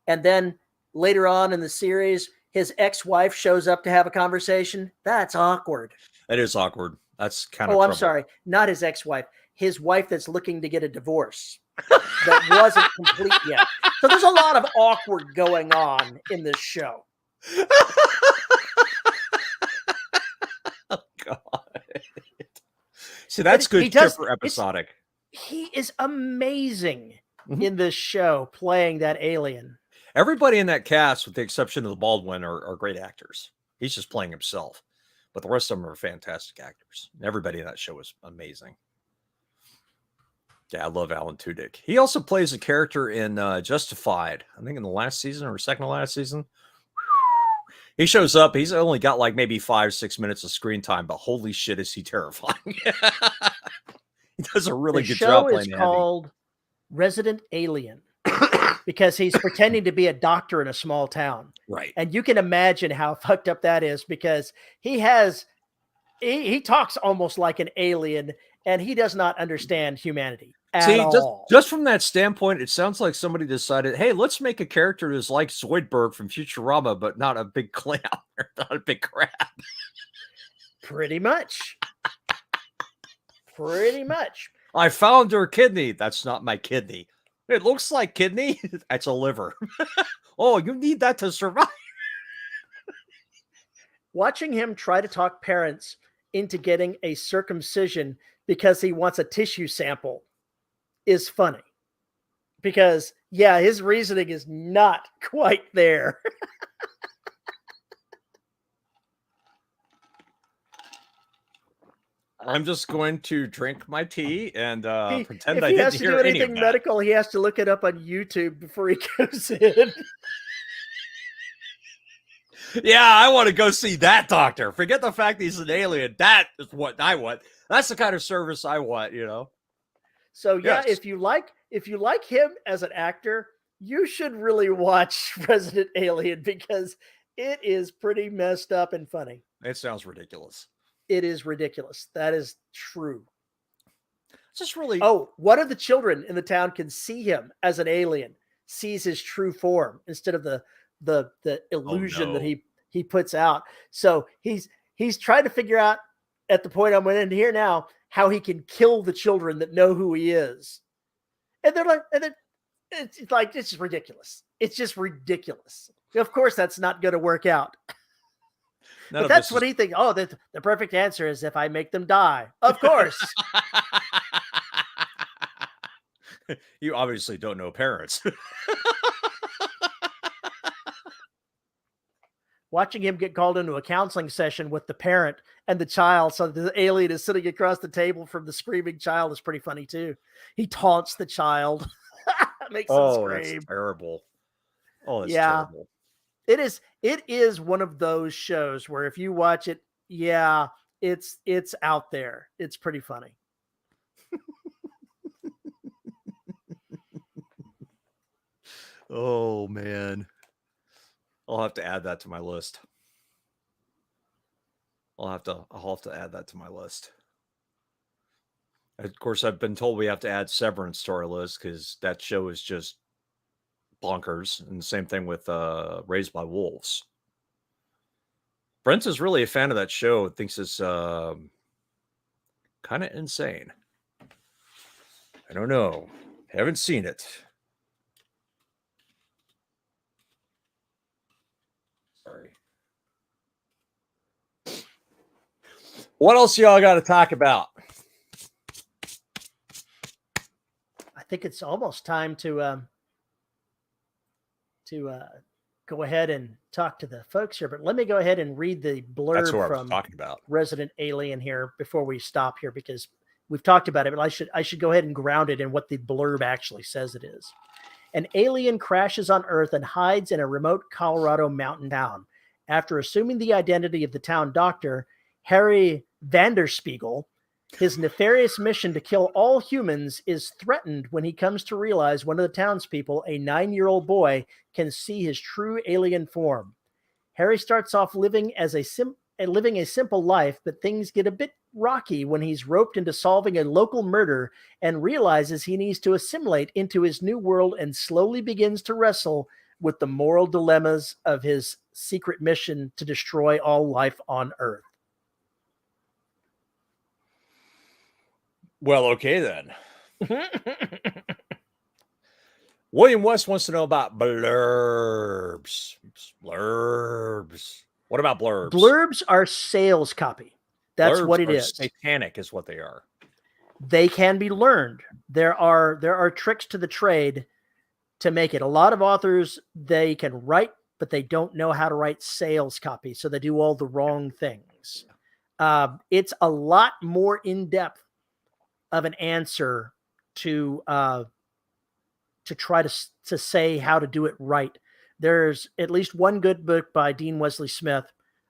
and then later on in the series, his ex-wife shows up to have a conversation, that's awkward. That is awkward. That's kind of I'm sorry. Not his ex-wife. His wife that's looking to get a divorce that wasn't complete yet. So there's a lot of awkward going on in this show. Oh, God. See, that's good for episodic. He is amazing in this show playing that alien. Everybody in that cast, with the exception of the Baldwin, are great actors. He's just playing himself. But the rest of them are fantastic actors. Everybody in that show is amazing. Yeah, I love Alan Tudyk. He also plays a character in Justified. I think in the last season or second to last season. He shows up. He's only got maybe 5-6 minutes of screen time, but holy shit, is he terrifying. He does a really good job playing. The show is called Resident Alien because he's pretending to be a doctor in a small town. Right. And you can imagine how fucked up that is because he talks almost like an alien and he does not understand humanity at all. Just from that standpoint, it sounds like somebody decided, hey, let's make a character that's like Zoidberg from Futurama, but not a big clown or not a big crab. Pretty much. Pretty much. I found her kidney. That's not my kidney. It looks like kidney. That's a liver. Oh, you need that to survive. Watching him try to talk parents into getting a circumcision because he wants a tissue sample is funny. Because, yeah, his reasoning is not quite there. I'm just going to drink my tea and pretend if I he didn't has to hear do any anything of that. medical, he has to look it up on YouTube before he goes in. Yeah, I want to go see that doctor. Forget the fact he's an alien. That is what I want. That's the kind of service I want, you know. So yeah, Yes. if you like him as an actor, you should really watch Resident Alien because it is pretty messed up and funny. It sounds ridiculous. It is ridiculous. That is true. It's just really Oh, one of the children in the town can see him as an alien, sees his true form instead of the illusion that he puts out. So he's trying to figure out at the point I'm in here now how he can kill the children that know who he is. And they're like, and then it's like, it's just ridiculous. It's just ridiculous. Of course, that's not going to work out. But that's what he thinks. Oh, the perfect answer is if I make them die. Of course. You obviously don't know parents. Watching him get called into a counseling session with the parent and the child, so the alien is sitting across the table from the screaming child, is pretty funny too. He taunts the child, makes him scream. That's terrible. Oh, that's yeah, terrible. It is one of those shows where if you watch it, yeah, it's out there. It's pretty funny. Oh man. I'll have to add that to my list. I'll have to add that to my list. Of course, I've been told we have to add Severance to our list because that show is just bonkers. And the same thing with Raised by Wolves. Brent is really a fan of that show. Thinks it's kind of insane. I don't know. Haven't seen it. Sorry. What else y'all got to talk about? I think it's almost time to go ahead and talk to the folks here. But let me go ahead and read the blurb from talking about Resident Alien here before we stop here, because we've talked about it, but I should go ahead and ground it in what the blurb actually says it is. An alien crashes on Earth and hides in a remote Colorado mountain town. After assuming the identity of the town doctor, Harry Vanderspiegel, his nefarious mission to kill all humans is threatened when he comes to realize one of the townspeople, a 9-year-old boy, can see his true alien form. Harry starts off living living a simple life, but things get a bit rocky when he's roped into solving a local murder and realizes he needs to assimilate into his new world and slowly begins to wrestle with the moral dilemmas of his secret mission to destroy all life on Earth. Well, okay then. William West wants to know about blurbs. Blurbs. What about blurbs? Blurbs are sales copy. That's Blurbs what it are is. Satanic is what they are. They can be learned. There are tricks to the trade to make it. A lot of authors, they can write, but they don't know how to write sales copy, so they do all the wrong things. It's a lot more in-depth of an answer to try to say how to do it right. There's at least one good book by Dean Wesley Smith.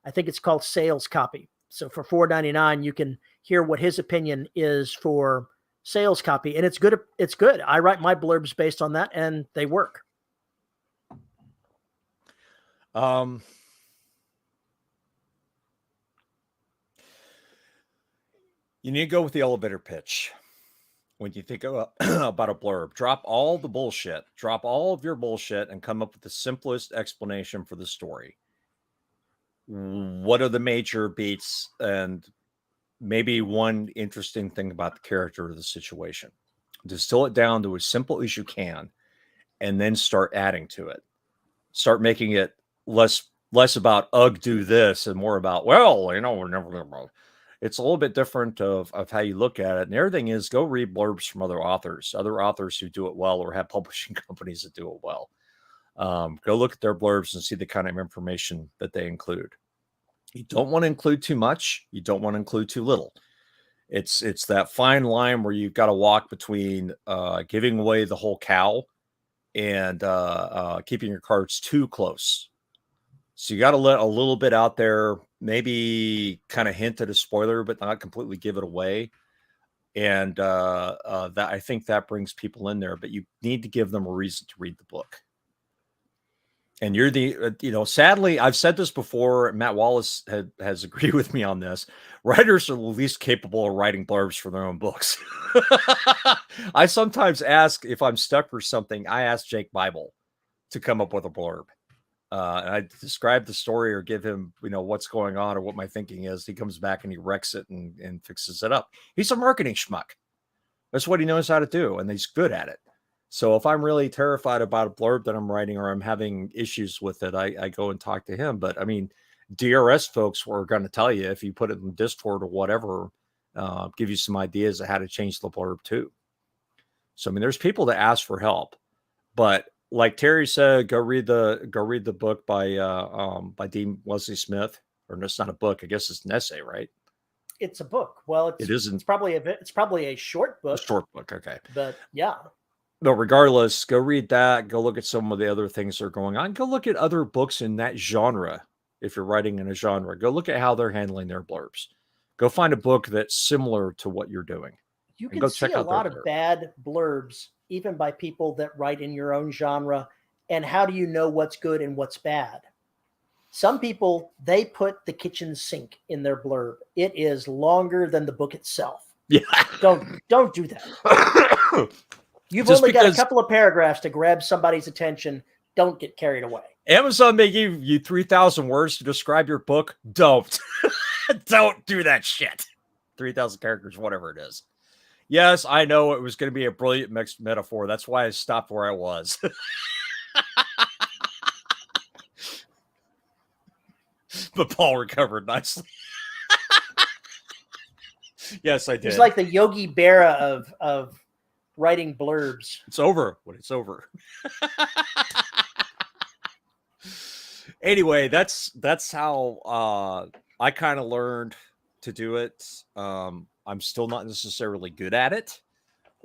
I think it's called Sales Copy. So for $4.99, you can hear what his opinion is for sales copy, and it's good. It's good. I write my blurbs based on that, and they work. You need to go with the elevator pitch. When you think about a blurb, drop all the bullshit, drop all of your bullshit, and come up with the simplest explanation for the story. What are the major beats, and maybe one interesting thing about the character or the situation? Distill it down to as simple as you can, and then start adding to it. Start making it less about ugh, do this, and more about, well, you know, we're never going to. It's a little bit different of how you look at it. And everything is, go read blurbs from other authors who do it well, or have publishing companies that do it well. Go look at their blurbs and see the kind of information that they include. You don't want to include too much. You don't want to include too little. It's that fine line where you've got to walk between giving away the whole cow and keeping your cards too close. So you got to let a little bit out there, maybe kind of hint at a spoiler, but not completely give it away. And that I think that brings people in there, but you need to give them a reason to read the book. And you're the, sadly, I've said this before. Matt Wallace has agreed with me on this. Writers are the least capable of writing blurbs for their own books. I sometimes ask if I'm stuck for something. I ask Jake Bible to come up with a blurb. And I describe the story or give him, what's going on or what my thinking is. He comes back and he wrecks it and fixes it up. He's a marketing schmuck. That's what he knows how to do, and he's good at it. So if I'm really terrified about a blurb that I'm writing or I'm having issues with it, I go and talk to him. But I mean, DRS folks were going to tell you if you put it in Discord or whatever, give you some ideas of how to change the blurb too. So I mean, there's people that ask for help, but like Terry said, go read the book by Dean Wesley Smith. Or no, it's not a book. I guess it's an essay, right? It's a book. Well, it isn't. It's probably a short book. A short book, okay. But yeah. No, regardless, go read that. Go look at some of the other things that are going on. Go look at other books in that genre. If you're writing in a genre, go look at how they're handling their blurbs. Go find a book that's similar to what you're doing. You can see a lot of bad blurbs, even by people that write in your own genre. And how do you know what's good and what's bad? Some people, they put the kitchen sink in their blurb. It is longer than the book itself. Yeah. Don't do that. You've only got a couple of paragraphs to grab somebody's attention. Don't get carried away. Amazon may give you 3,000 words to describe your book. Don't. Don't do that shit. 3,000 characters, whatever it is. Yes, I know it was going to be a brilliant mixed metaphor. That's why I stopped where I was. But Paul recovered nicely. Yes, I did. He's like the Yogi Berra of writing blurbs. It's over when it's over. Anyway, that's how I kind of learned to do it. I'm still not necessarily good at it,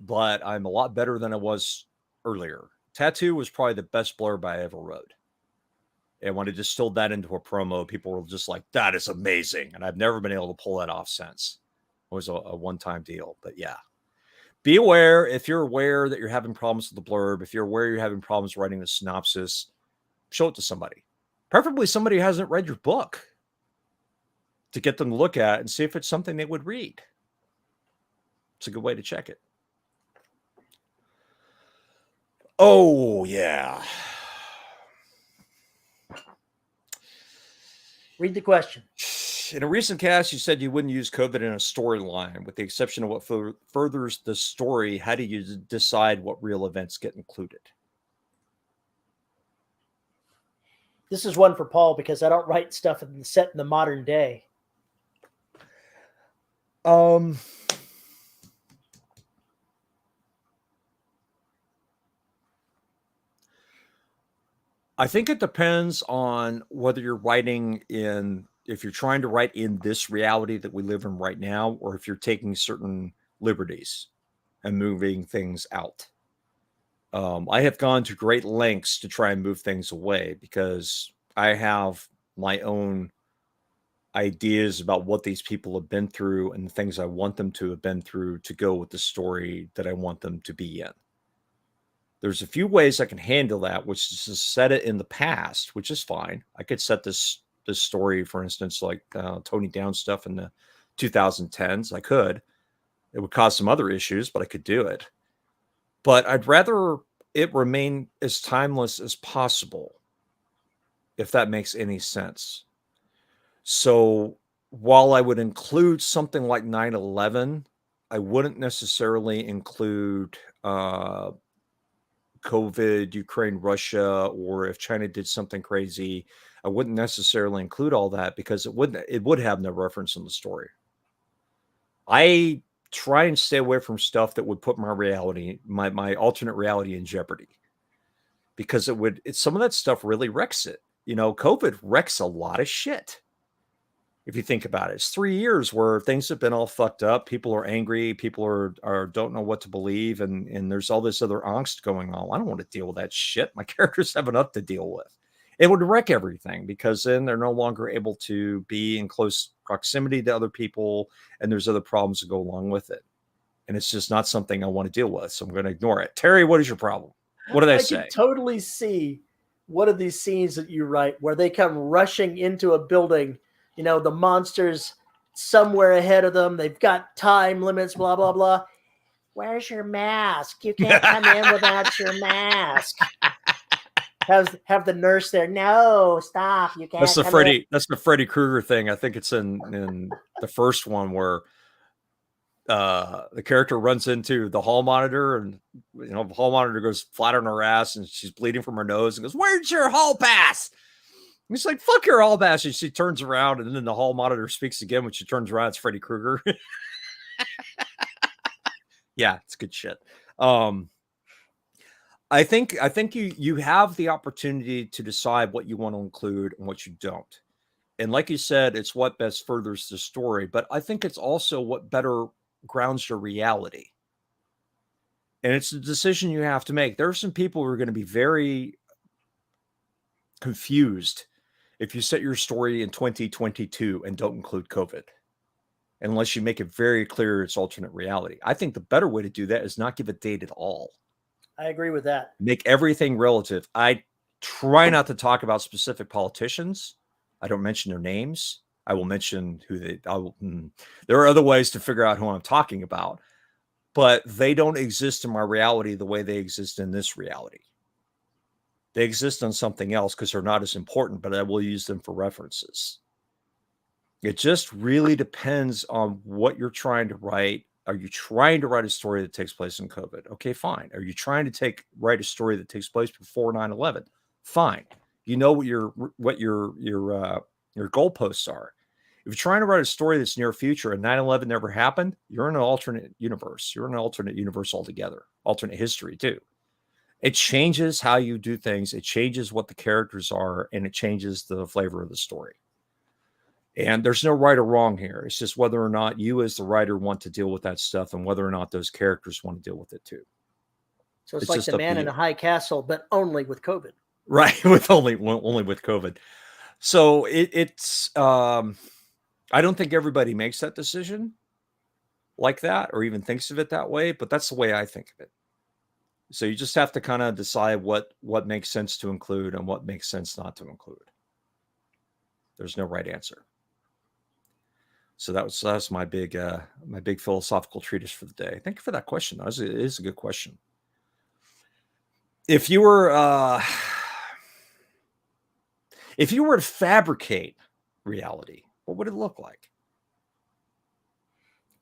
but I'm a lot better than I was earlier. Tattoo was probably the best blurb I ever wrote. And when I distilled that into a promo, people were just like, that is amazing. And I've never been able to pull that off since. It was a one-time deal. But yeah, be aware. If you're aware that you're having problems with the blurb, if you're aware you're having problems writing the synopsis, show it to somebody. Preferably somebody who hasn't read your book, to get them to look at it and see if it's something they would read. It's a good way to check it. Oh, yeah. Read the question. In a recent cast, you said you wouldn't use COVID in a storyline. With the exception of what furthers the story, how do you decide what real events get included? This is one for Paul because I don't write stuff set in the modern day. I think it depends on whether you're writing if you're trying to write in this reality that we live in right now, or if you're taking certain liberties and moving things out. I have gone to great lengths to try and move things away because I have my own ideas about what these people have been through and the things I want them to have been through to go with the story that I want them to be in. There's a few ways I can handle that, which is to set it in the past, which is fine. I could set this story, for instance, like Tony Down stuff in the 2010s. I could. It would cause some other issues, but I could do it. But I'd rather it remain as timeless as possible, if that makes any sense. So while I would include something like 9/11, I wouldn't necessarily include COVID, Ukraine, Russia, or if China did something crazy, I wouldn't necessarily include all that because it would have no reference in the story. I try and stay away from stuff that would put my reality, my alternate reality in jeopardy, because some of that stuff really wrecks it. COVID wrecks a lot of shit. If you think about it, it's 3 years where things have been all fucked up. People are angry. People are don't know what to believe. And there's all this other angst going on. I don't want to deal with that shit. My characters have enough to deal with. It would wreck everything because then they're no longer able to be in close proximity to other people. And there's other problems that go along with it. And it's just not something I want to deal with. So I'm going to ignore it. Terry, what is your problem? What did I say? I can totally see one of these scenes that you write where they come rushing into a building, you know, the monsters somewhere ahead of them. They've got time limits, blah, blah, blah. Where's your mask? You can't come in without your mask. Have the nurse there. No, stop. You can't. That's the Freddy. That's the Freddy Krueger thing. I think it's in the first one where the character runs into the hall monitor, and you know the hall monitor goes flat on her ass, and she's bleeding from her nose, and goes, "Where's your hall pass?" And he's like, "Fuck your hall pass." And she turns around, and then the hall monitor speaks again. When she turns around, it's Freddy Krueger. Yeah, it's good shit. I think you have the opportunity to decide what you want to include and what you don't. And like you said, it's what best furthers the story, but I think it's also what better grounds your reality. And it's a decision you have to make. There are some people who are going to be very confused if you set your story in 2022 and don't include COVID, unless you make it very clear it's alternate reality. I think the better way to do that is not give a date at all. I agree with that. Make everything relative. I try not to talk about specific politicians. I don't mention their names. I will mention who they. There are other ways to figure out who I'm talking about, but they don't exist in my reality the way they exist in this reality. They exist on something else because they're not as important, but I will use them for references. It just really depends on what you're trying to write. Are you trying to write a story that takes place in COVID? Okay, fine. Are you trying to write a story that takes place before 9/11? Fine. You know what your goalposts are. If you're trying to write a story that's near future and 9/11 never happened, you're in an alternate universe. You're in an alternate universe altogether. Alternate history too. It changes how you do things. It changes what the characters are, and it changes the flavor of the story. And there's no right or wrong here. It's just whether or not you as the writer want to deal with that stuff and whether or not those characters want to deal with it too. So it's like The Man in a High Castle, but only with COVID. Right. With only with COVID. So it's I don't think everybody makes that decision like that or even thinks of it that way, but that's the way I think of it. So you just have to kind of decide what makes sense to include and what makes sense not to include. There's no right answer. So that's my big philosophical treatise for the day. Thank you for that question. It is a good question. If you were to fabricate reality, what would it look like?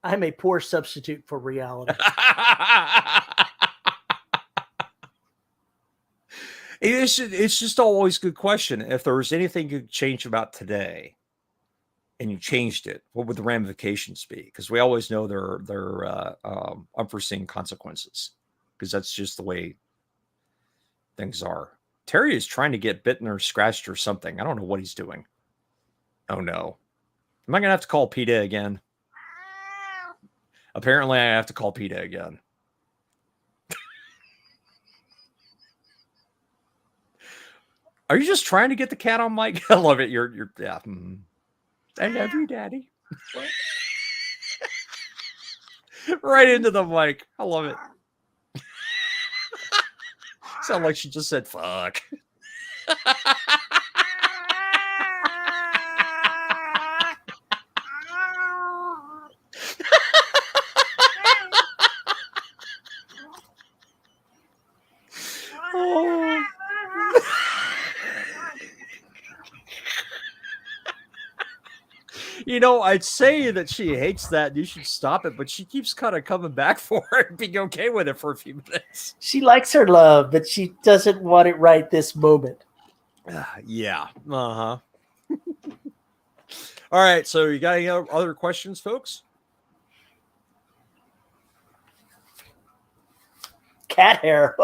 I'm a poor substitute for reality. It's just always a good question. If there was anything you could change about today, and you changed it, what would the ramifications be? Because we always know there are unforeseen consequences, because that's just the way things are. Terry is trying to get bitten or scratched or something. I don't know what he's doing. Oh no. Am I going to have to call PETA again? Apparently I have to call PETA again. Are you just trying to get the cat on mic? I love it. You're yeah. I love you, Daddy. Right into the mic. I love it. Sound like she just said fuck. Oh. You know, I'd say that she hates that and you should stop it, but she keeps kind of coming back for it and being okay with it for a few minutes. She likes her love, but she doesn't want it right this moment. Yeah. Uh-huh. All right. So you got any other questions, folks? Cat hair.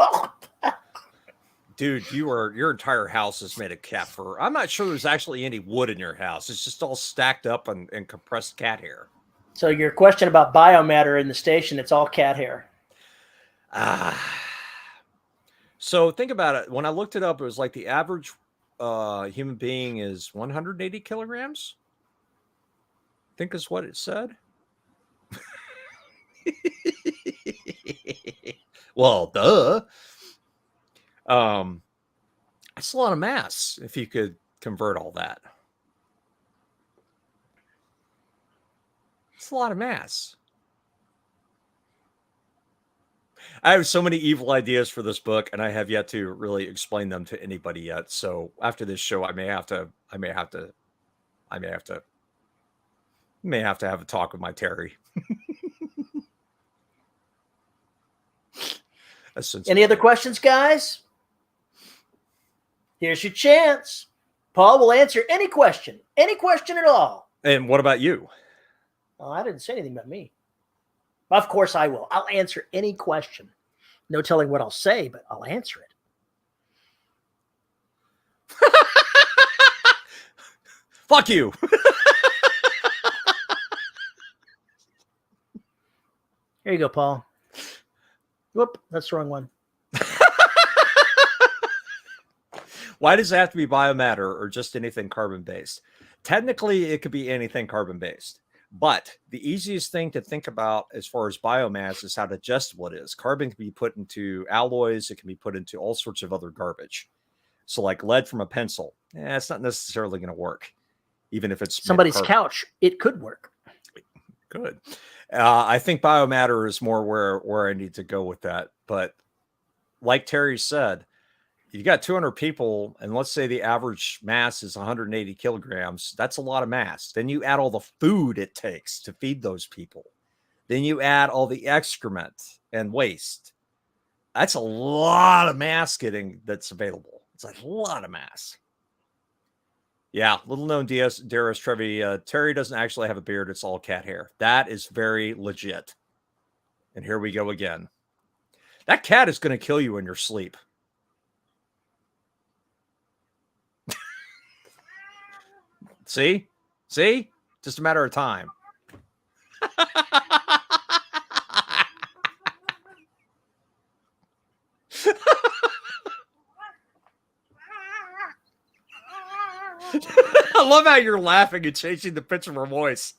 Dude, your entire house is made of cat fur. I'm not sure there's actually any wood in your house. It's just all stacked up and compressed cat hair. So your question about biomatter in the station, it's all cat hair. So think about it. When I looked it up, it was like the average human being is 180 kilograms. I think is what it said. Well, duh. That's a lot of mass if you could convert all that. It's a lot of mass. I have so many evil ideas for this book, and I have yet to really explain them to anybody yet. So after this show, I may have to have a talk with my Terry. Any other questions, guys? Here's your chance. Paul will answer any question at all. And what about you? Oh, I didn't say anything about me. Of course I will. I'll answer any question. No telling what I'll say, but I'll answer it. Fuck you. Here you go, Paul. Whoop, that's the wrong one. Why does it have to be biomatter or just anything carbon-based? Technically, it could be anything carbon-based. But the easiest thing to think about as far as biomass is how digestible it is. Carbon can be put into alloys. It can be put into all sorts of other garbage. So like lead from a pencil, it's not necessarily going to work. Even if it's somebody's couch, it could work. Good. I think biomatter is more where I need to go with that. But like Terry said, you got 200 people, and let's say the average mass is 180 kilograms. That's a lot of mass. Then you add all the food it takes to feed those people. Then you add all the excrement and waste. That's a lot of mass that's available. It's a lot of mass. Yeah, little known DRS trivia. Terry doesn't actually have a beard. It's all cat hair. That is very legit. And here we go again. That cat is going to kill you in your sleep. See? Just a matter of time. I love how you're laughing and changing the pitch of her voice.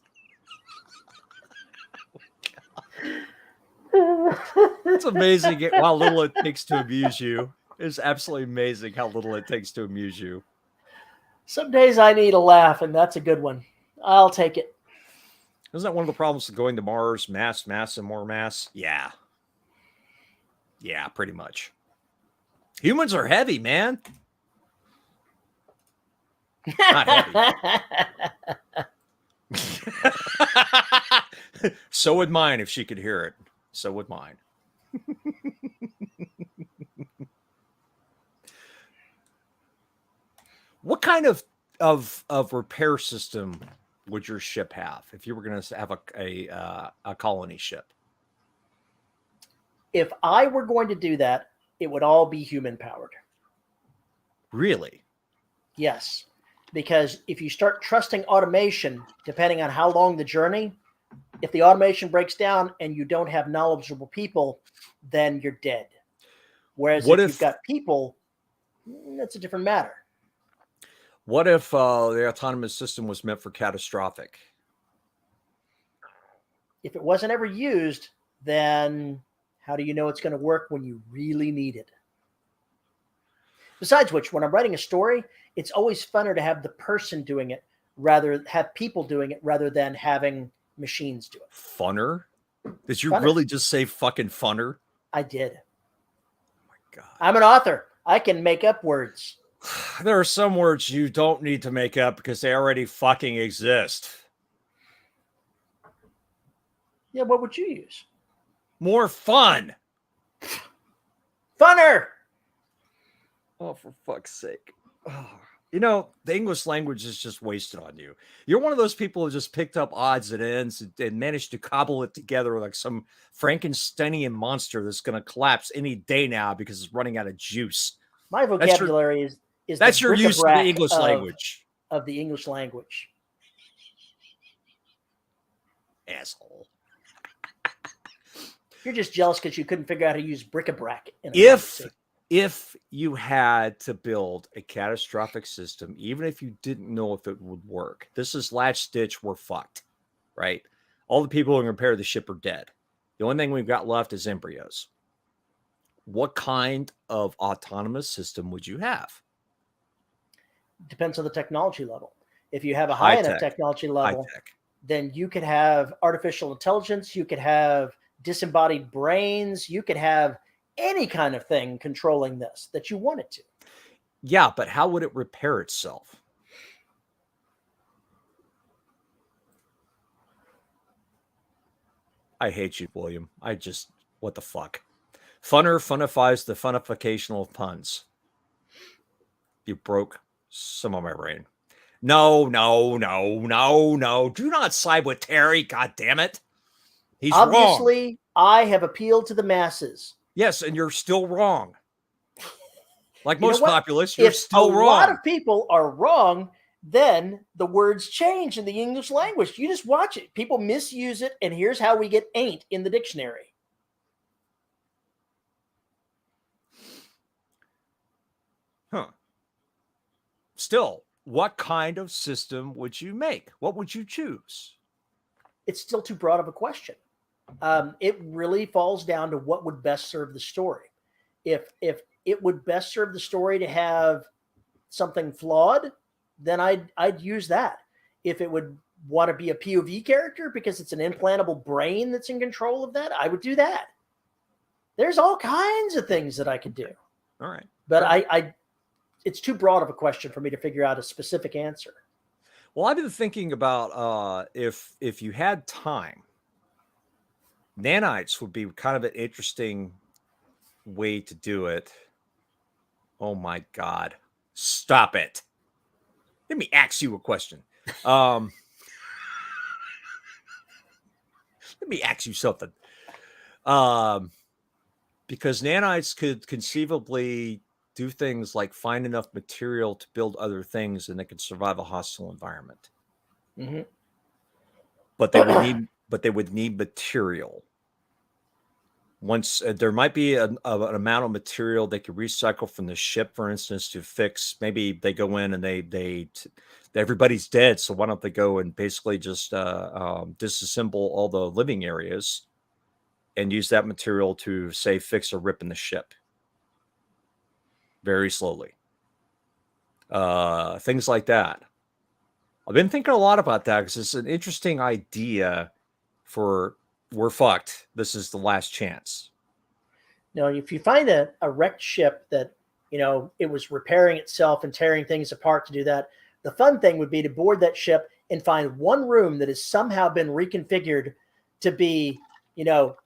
It's amazing how little it takes to amuse you. It's absolutely amazing how little it takes to amuse you. Some days I need a laugh, and that's a good one. I'll take it. Isn't that one of the problems of going to Mars? Mass, and more mass? Yeah. Yeah, pretty much. Humans are heavy, man. Not heavy. So would mine if she could hear it. So would mine. What kind of repair system would your ship have if you were going to have a colony ship? If I were going to do that, it would all be human powered. Really? Yes. Because if you start trusting automation, depending on how long the journey, if the automation breaks down and you don't have knowledgeable people, then you're dead. Whereas if you've got people, that's a different matter. What if the autonomous system was meant for catastrophic? If it wasn't ever used, then how do you know it's going to work when you really need it? Besides which, when I'm writing a story, it's always funner to have the person doing it have people doing it rather than having machines do it. Funner? Did you Funner. Really just say fucking funner? I did. Oh my God. I'm an author. I can make up words. There are some words you don't need to make up because they already fucking exist. Yeah, what would you use? More fun. Funner. Oh, for fuck's sake. Oh. You know, the English language is just wasted on you. You're one of those people who just picked up odds and ends and managed to cobble it together like some Frankensteinian monster that's going to collapse any day now because it's running out of juice. My vocabulary is that's the your use of the bric-a-brac English language. of the English language. Asshole. You're just jealous because you couldn't figure out how to use bric-a-brac in a conversation. If you had to build a catastrophic system, even if you didn't know if it would work, this is latch stitch, we're fucked, right? All the people who can repair the ship are dead. The only thing we've got left is embryos. What kind of autonomous system would you have? Depends on the technology level. If you have a high enough technology level, then you could have artificial intelligence, you could have disembodied brains, you could have any kind of thing controlling this that you wanted to. Yeah, but how would it repair itself? I hate you, William. What the fuck? Funner funifies the funification of puns. You broke some of my brain. No. Do not side with Terry. God damn it. He's Obviously, wrong. I have appealed to the masses. Yes, and you're still wrong. Like most populists, you're if still wrong. A lot of people are wrong, then the words change in the English language. You just watch it. People misuse it, and here's how we get ain't in the dictionary. Huh. Still, what kind of system would you make? What would you choose? It's still too broad of a question. It really falls down to what would best serve the story. If it would best serve the story to have something flawed, then I'd use that. If it would want to be a POV character because it's an implantable brain that's in control of that, I would do that. There's all kinds of things that I could do. All right. But it's too broad of a question for me to figure out a specific answer. Well, I've been thinking about if you had time, nanites would be kind of an interesting way to do it. Oh my God. Stop it. Let me ask you a question. Let me ask you something. Because nanites could conceivably do things like find enough material to build other things and they could survive a hostile environment. Mm-hmm. But they would need material. Once there might be an amount of material they could recycle from the ship, for instance, to fix. Maybe they go in and everybody's dead, so why don't they go and basically just disassemble all the living areas and use that material to, say, fix a rip in the ship very slowly. Things like that. I've been thinking a lot about that because it's an interesting idea for we're fucked. This is the last chance. Now, if you find a wrecked ship that, it was repairing itself and tearing things apart to do that, the fun thing would be to board that ship and find one room that has somehow been reconfigured to be,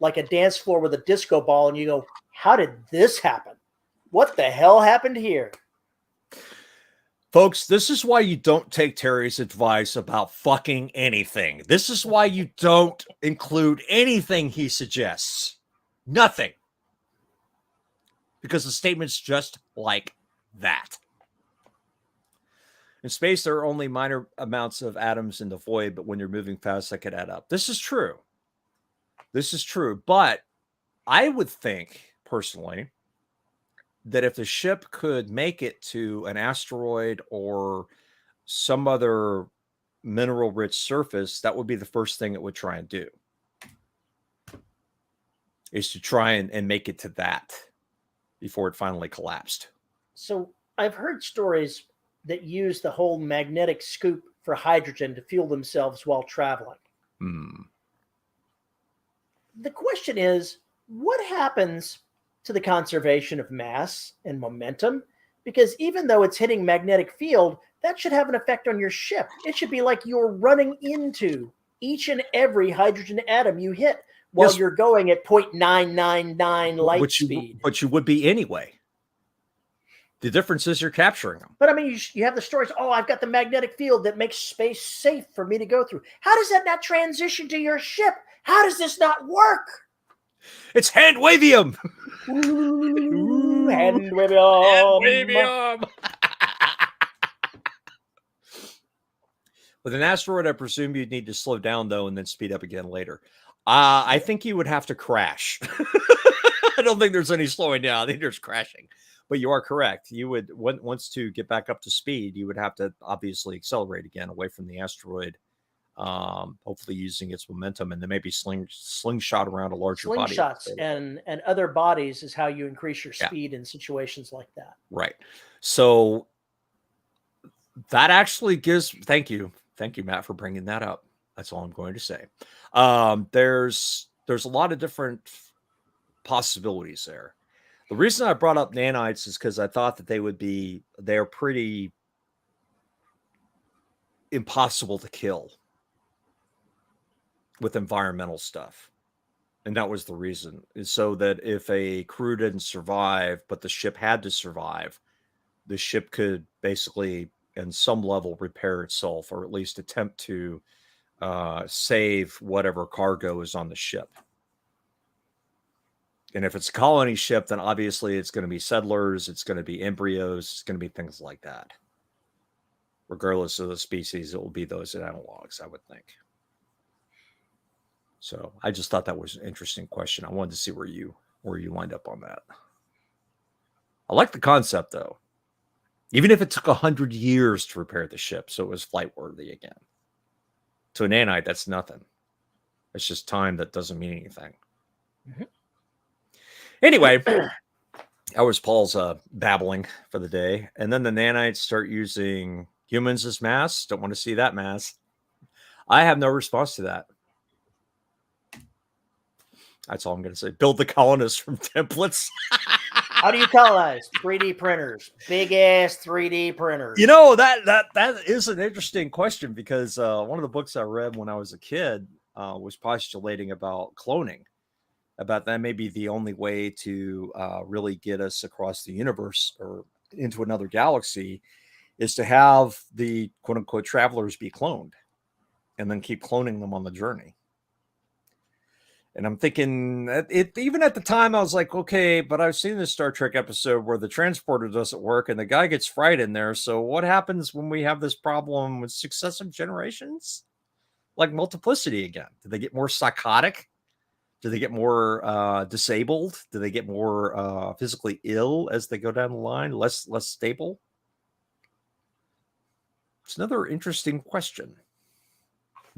like a dance floor with a disco ball. And you go, how did this happen? What the hell happened here? Folks, this is why you don't take Terry's advice about fucking anything. This is why you don't include anything he suggests. Nothing. Because the statement's just like that. In space, there are only minor amounts of atoms in the void, but when you're moving fast, that could add up. This is true. But I would think, personally, that if the ship could make it to an asteroid or some other mineral-rich surface, that would be the first thing it would try and do, is to try and make it to that before it finally collapsed. So I've heard stories that use the whole magnetic scoop for hydrogen to fuel themselves while traveling. The question is, what happens to the conservation of mass and momentum? Because even though it's hitting magnetic field, that should have an effect on your ship. It should be like you're running into each and every hydrogen atom you hit while you're going at 0.999 light speed. But you would be anyway. The difference is you're capturing them. But I mean, you have the stories, I've got the magnetic field that makes space safe for me to go through. How does that not transition to your ship? How does this not work? It's hand wavium. Hand wave arm. With an asteroid, I presume you'd need to slow down, though, and then speed up again later. I think you would have to crash. I don't think there's any slowing down. I think there's crashing. But you are correct. You would, once to get back up to speed, you would have to obviously accelerate again away from the asteroid, hopefully using its momentum, and then maybe slingshot around a larger body. Slingshots and other bodies is how you increase your speed in situations like that. Right. So that actually gives, thank you, Matt, for bringing that up. That's all I'm going to say. There's a lot of different possibilities there. The reason I brought up nanites is because I thought that they're pretty impossible to kill with environmental stuff. And that was the reason. So that if a crew didn't survive, but the ship had to survive, the ship could basically, in some level, repair itself, or at least attempt to save whatever cargo is on the ship. And if it's a colony ship, then obviously it's going to be settlers, it's going to be embryos, it's going to be things like that. Regardless of the species, it will be those analogs, I would think. So I just thought that was an interesting question. I wanted to see where you wind up on that. I like the concept, though. Even if it took 100 years to repair the ship, so it was flight worthy again. To a nanite, that's nothing. It's just time that doesn't mean anything. Mm-hmm. Anyway, that was Paul's babbling for the day. And then the nanites start using humans as mass. Don't want to see that mass. I have no response to that. That's all I'm going to say. Build the colonists from templates. How do you colonize? 3D printers. Big ass 3D printers. You know, that is an interesting question, because one of the books I read when I was a kid was postulating about cloning. About that may be the only way to really get us across the universe or into another galaxy, is to have the quote unquote travelers be cloned and then keep cloning them on the journey. And I'm thinking that even at the time, I was like, okay, but I've seen this Star Trek episode where the transporter doesn't work and the guy gets fried in there. So what happens when we have this problem with successive generations? Like multiplicity again. Do they get more psychotic? Do they get more disabled? Do they get more physically ill as they go down the line? Less stable? It's another interesting question.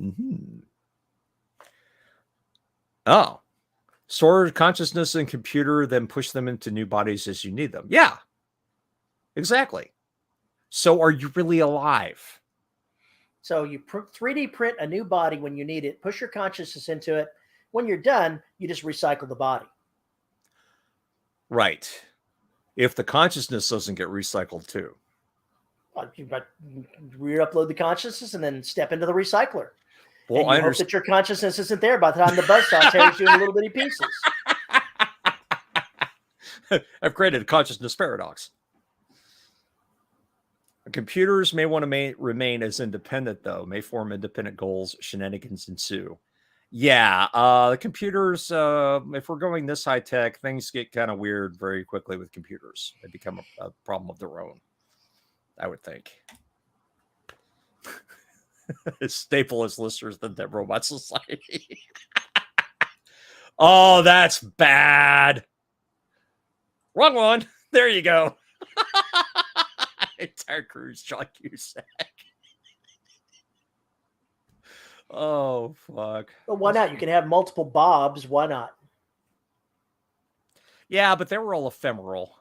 Mm-hmm. Oh, store consciousness and computer, then push them into new bodies as you need them. Yeah, exactly. So are you really alive? So you 3D print a new body when you need it, push your consciousness into it. When you're done, you just recycle the body. Right. If the consciousness doesn't get recycled too. You re-upload the consciousness and then step into the recycler. Well, and you hope that your consciousness isn't there by the time the buzzsaw tears you into little bitty pieces. I've created a consciousness paradox. Computers may want to remain as independent, though, may form independent goals, shenanigans ensue. Yeah, the computers, if we're going this high tech, things get kind of weird very quickly with computers. They become a problem of their own, I would think. As staple as listeners than Dead Robot Society. Oh, that's bad. Wrong one. There you go. Entire cruise, John Cusack. Oh, fuck. Well, why not? You can have multiple Bobs. Why not? Yeah, but they were all ephemeral.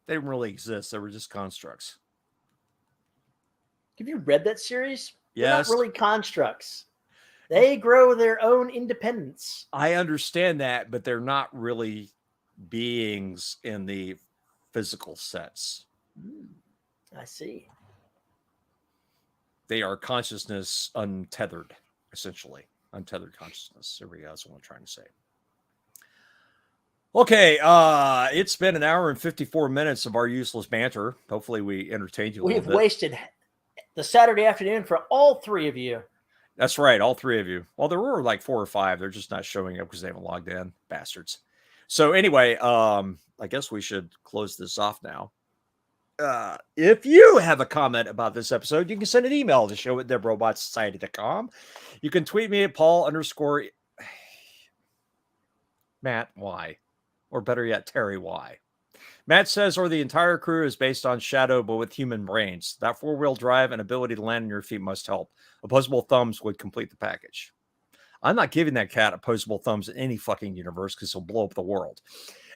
They didn't really exist. They were just constructs. Have you read that series? Yes. They're not really constructs. They grow their own independence. I understand that, but they're not really beings in the physical sense. I see. They are consciousness untethered, essentially. Untethered consciousness. There we go. That's what I'm trying to say. Okay, it's been an hour and 54 minutes of our useless banter. Hopefully we entertained you a little bit. We've wasted the Saturday afternoon for all three of you. That's right, all three of you. Well, there were like 4 or 5. They're just not showing up because they haven't logged in. Bastards. So anyway, I guess we should close this off now. If you have a comment about this episode, you can send an email to show@debrobotssociety.com. You can tweet me at Paul _ Matt Y, or better yet, Terry Y. Matt says, or the entire crew is based on Shadow, but with human brains. That 4-wheel drive and ability to land on your feet must help. Opposable thumbs would complete the package. I'm not giving that cat opposable thumbs in any fucking universe because he'll blow up the world.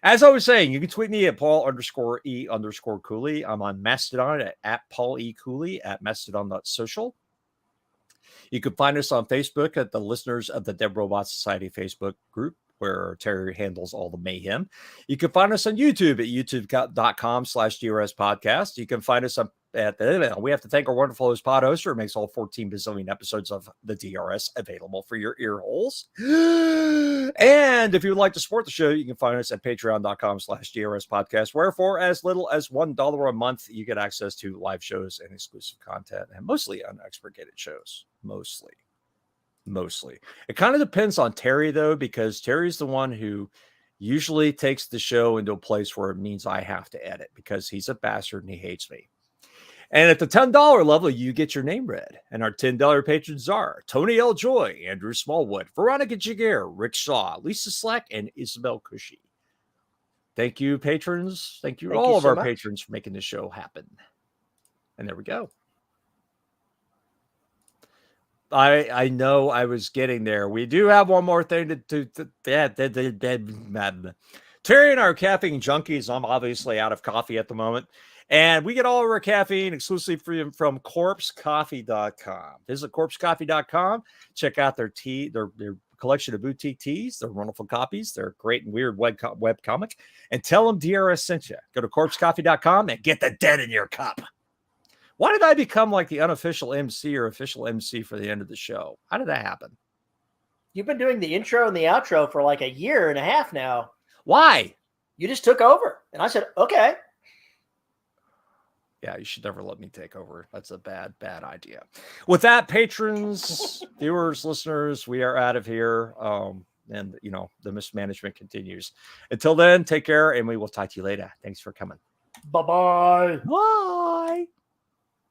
As I was saying, you can tweet me at Paul _ Cooley. I'm on Mastodon at Paul E. Cooley at mastodon.social. You can find us on Facebook at the Listeners of the Dead Robot Society Facebook group, where Terry handles all the mayhem. You can find us on YouTube at youtube.com/DRS podcast. You can find us we have to thank our wonderful host pod hoster who makes all 14 bazillion episodes of the DRS available for your ear holes. And if you would like to support the show, you can find us at patreon.com/DRS podcast, where for as little as $1 a month, you get access to live shows and exclusive content, and mostly unexpurgated shows. Mostly. It kind of depends on Terry, though, because Terry's the one who usually takes the show into a place where it means I have to edit because he's a bastard and he hates me. And at the $10 level, you get your name read. And our $10 patrons are Tony L. Joy, Andrew Smallwood, Veronica Jaguar, Rick Shaw, Lisa Slack, and Isabel Cushy. Thank you, patrons. Thank you all of our patrons for making this show happen. And there we go. I know I was getting there. We do have one more thing to Terry and our caffeine junkies. I'm obviously out of coffee at the moment. And we get all of our caffeine exclusively from corpsecoffee.com. Visit corpsecoffee.com. Check out their collection of boutique teas. They're wonderful copies. They're great and weird web comic. And tell them DRS sent you. Go to corpsecoffee.com and get the dead in your cup. Why did I become like the unofficial MC or official MC for the end of the show? How did that happen? You've been doing the intro and the outro for like a year and a half now. Why? You just took over. And I said, okay. Yeah, you should never let me take over. That's a bad idea. With that, patrons, viewers, listeners, we are out of here. And, the mismanagement continues. Until then, take care, and we will talk to you later. Thanks for coming. Bye-bye. Bye.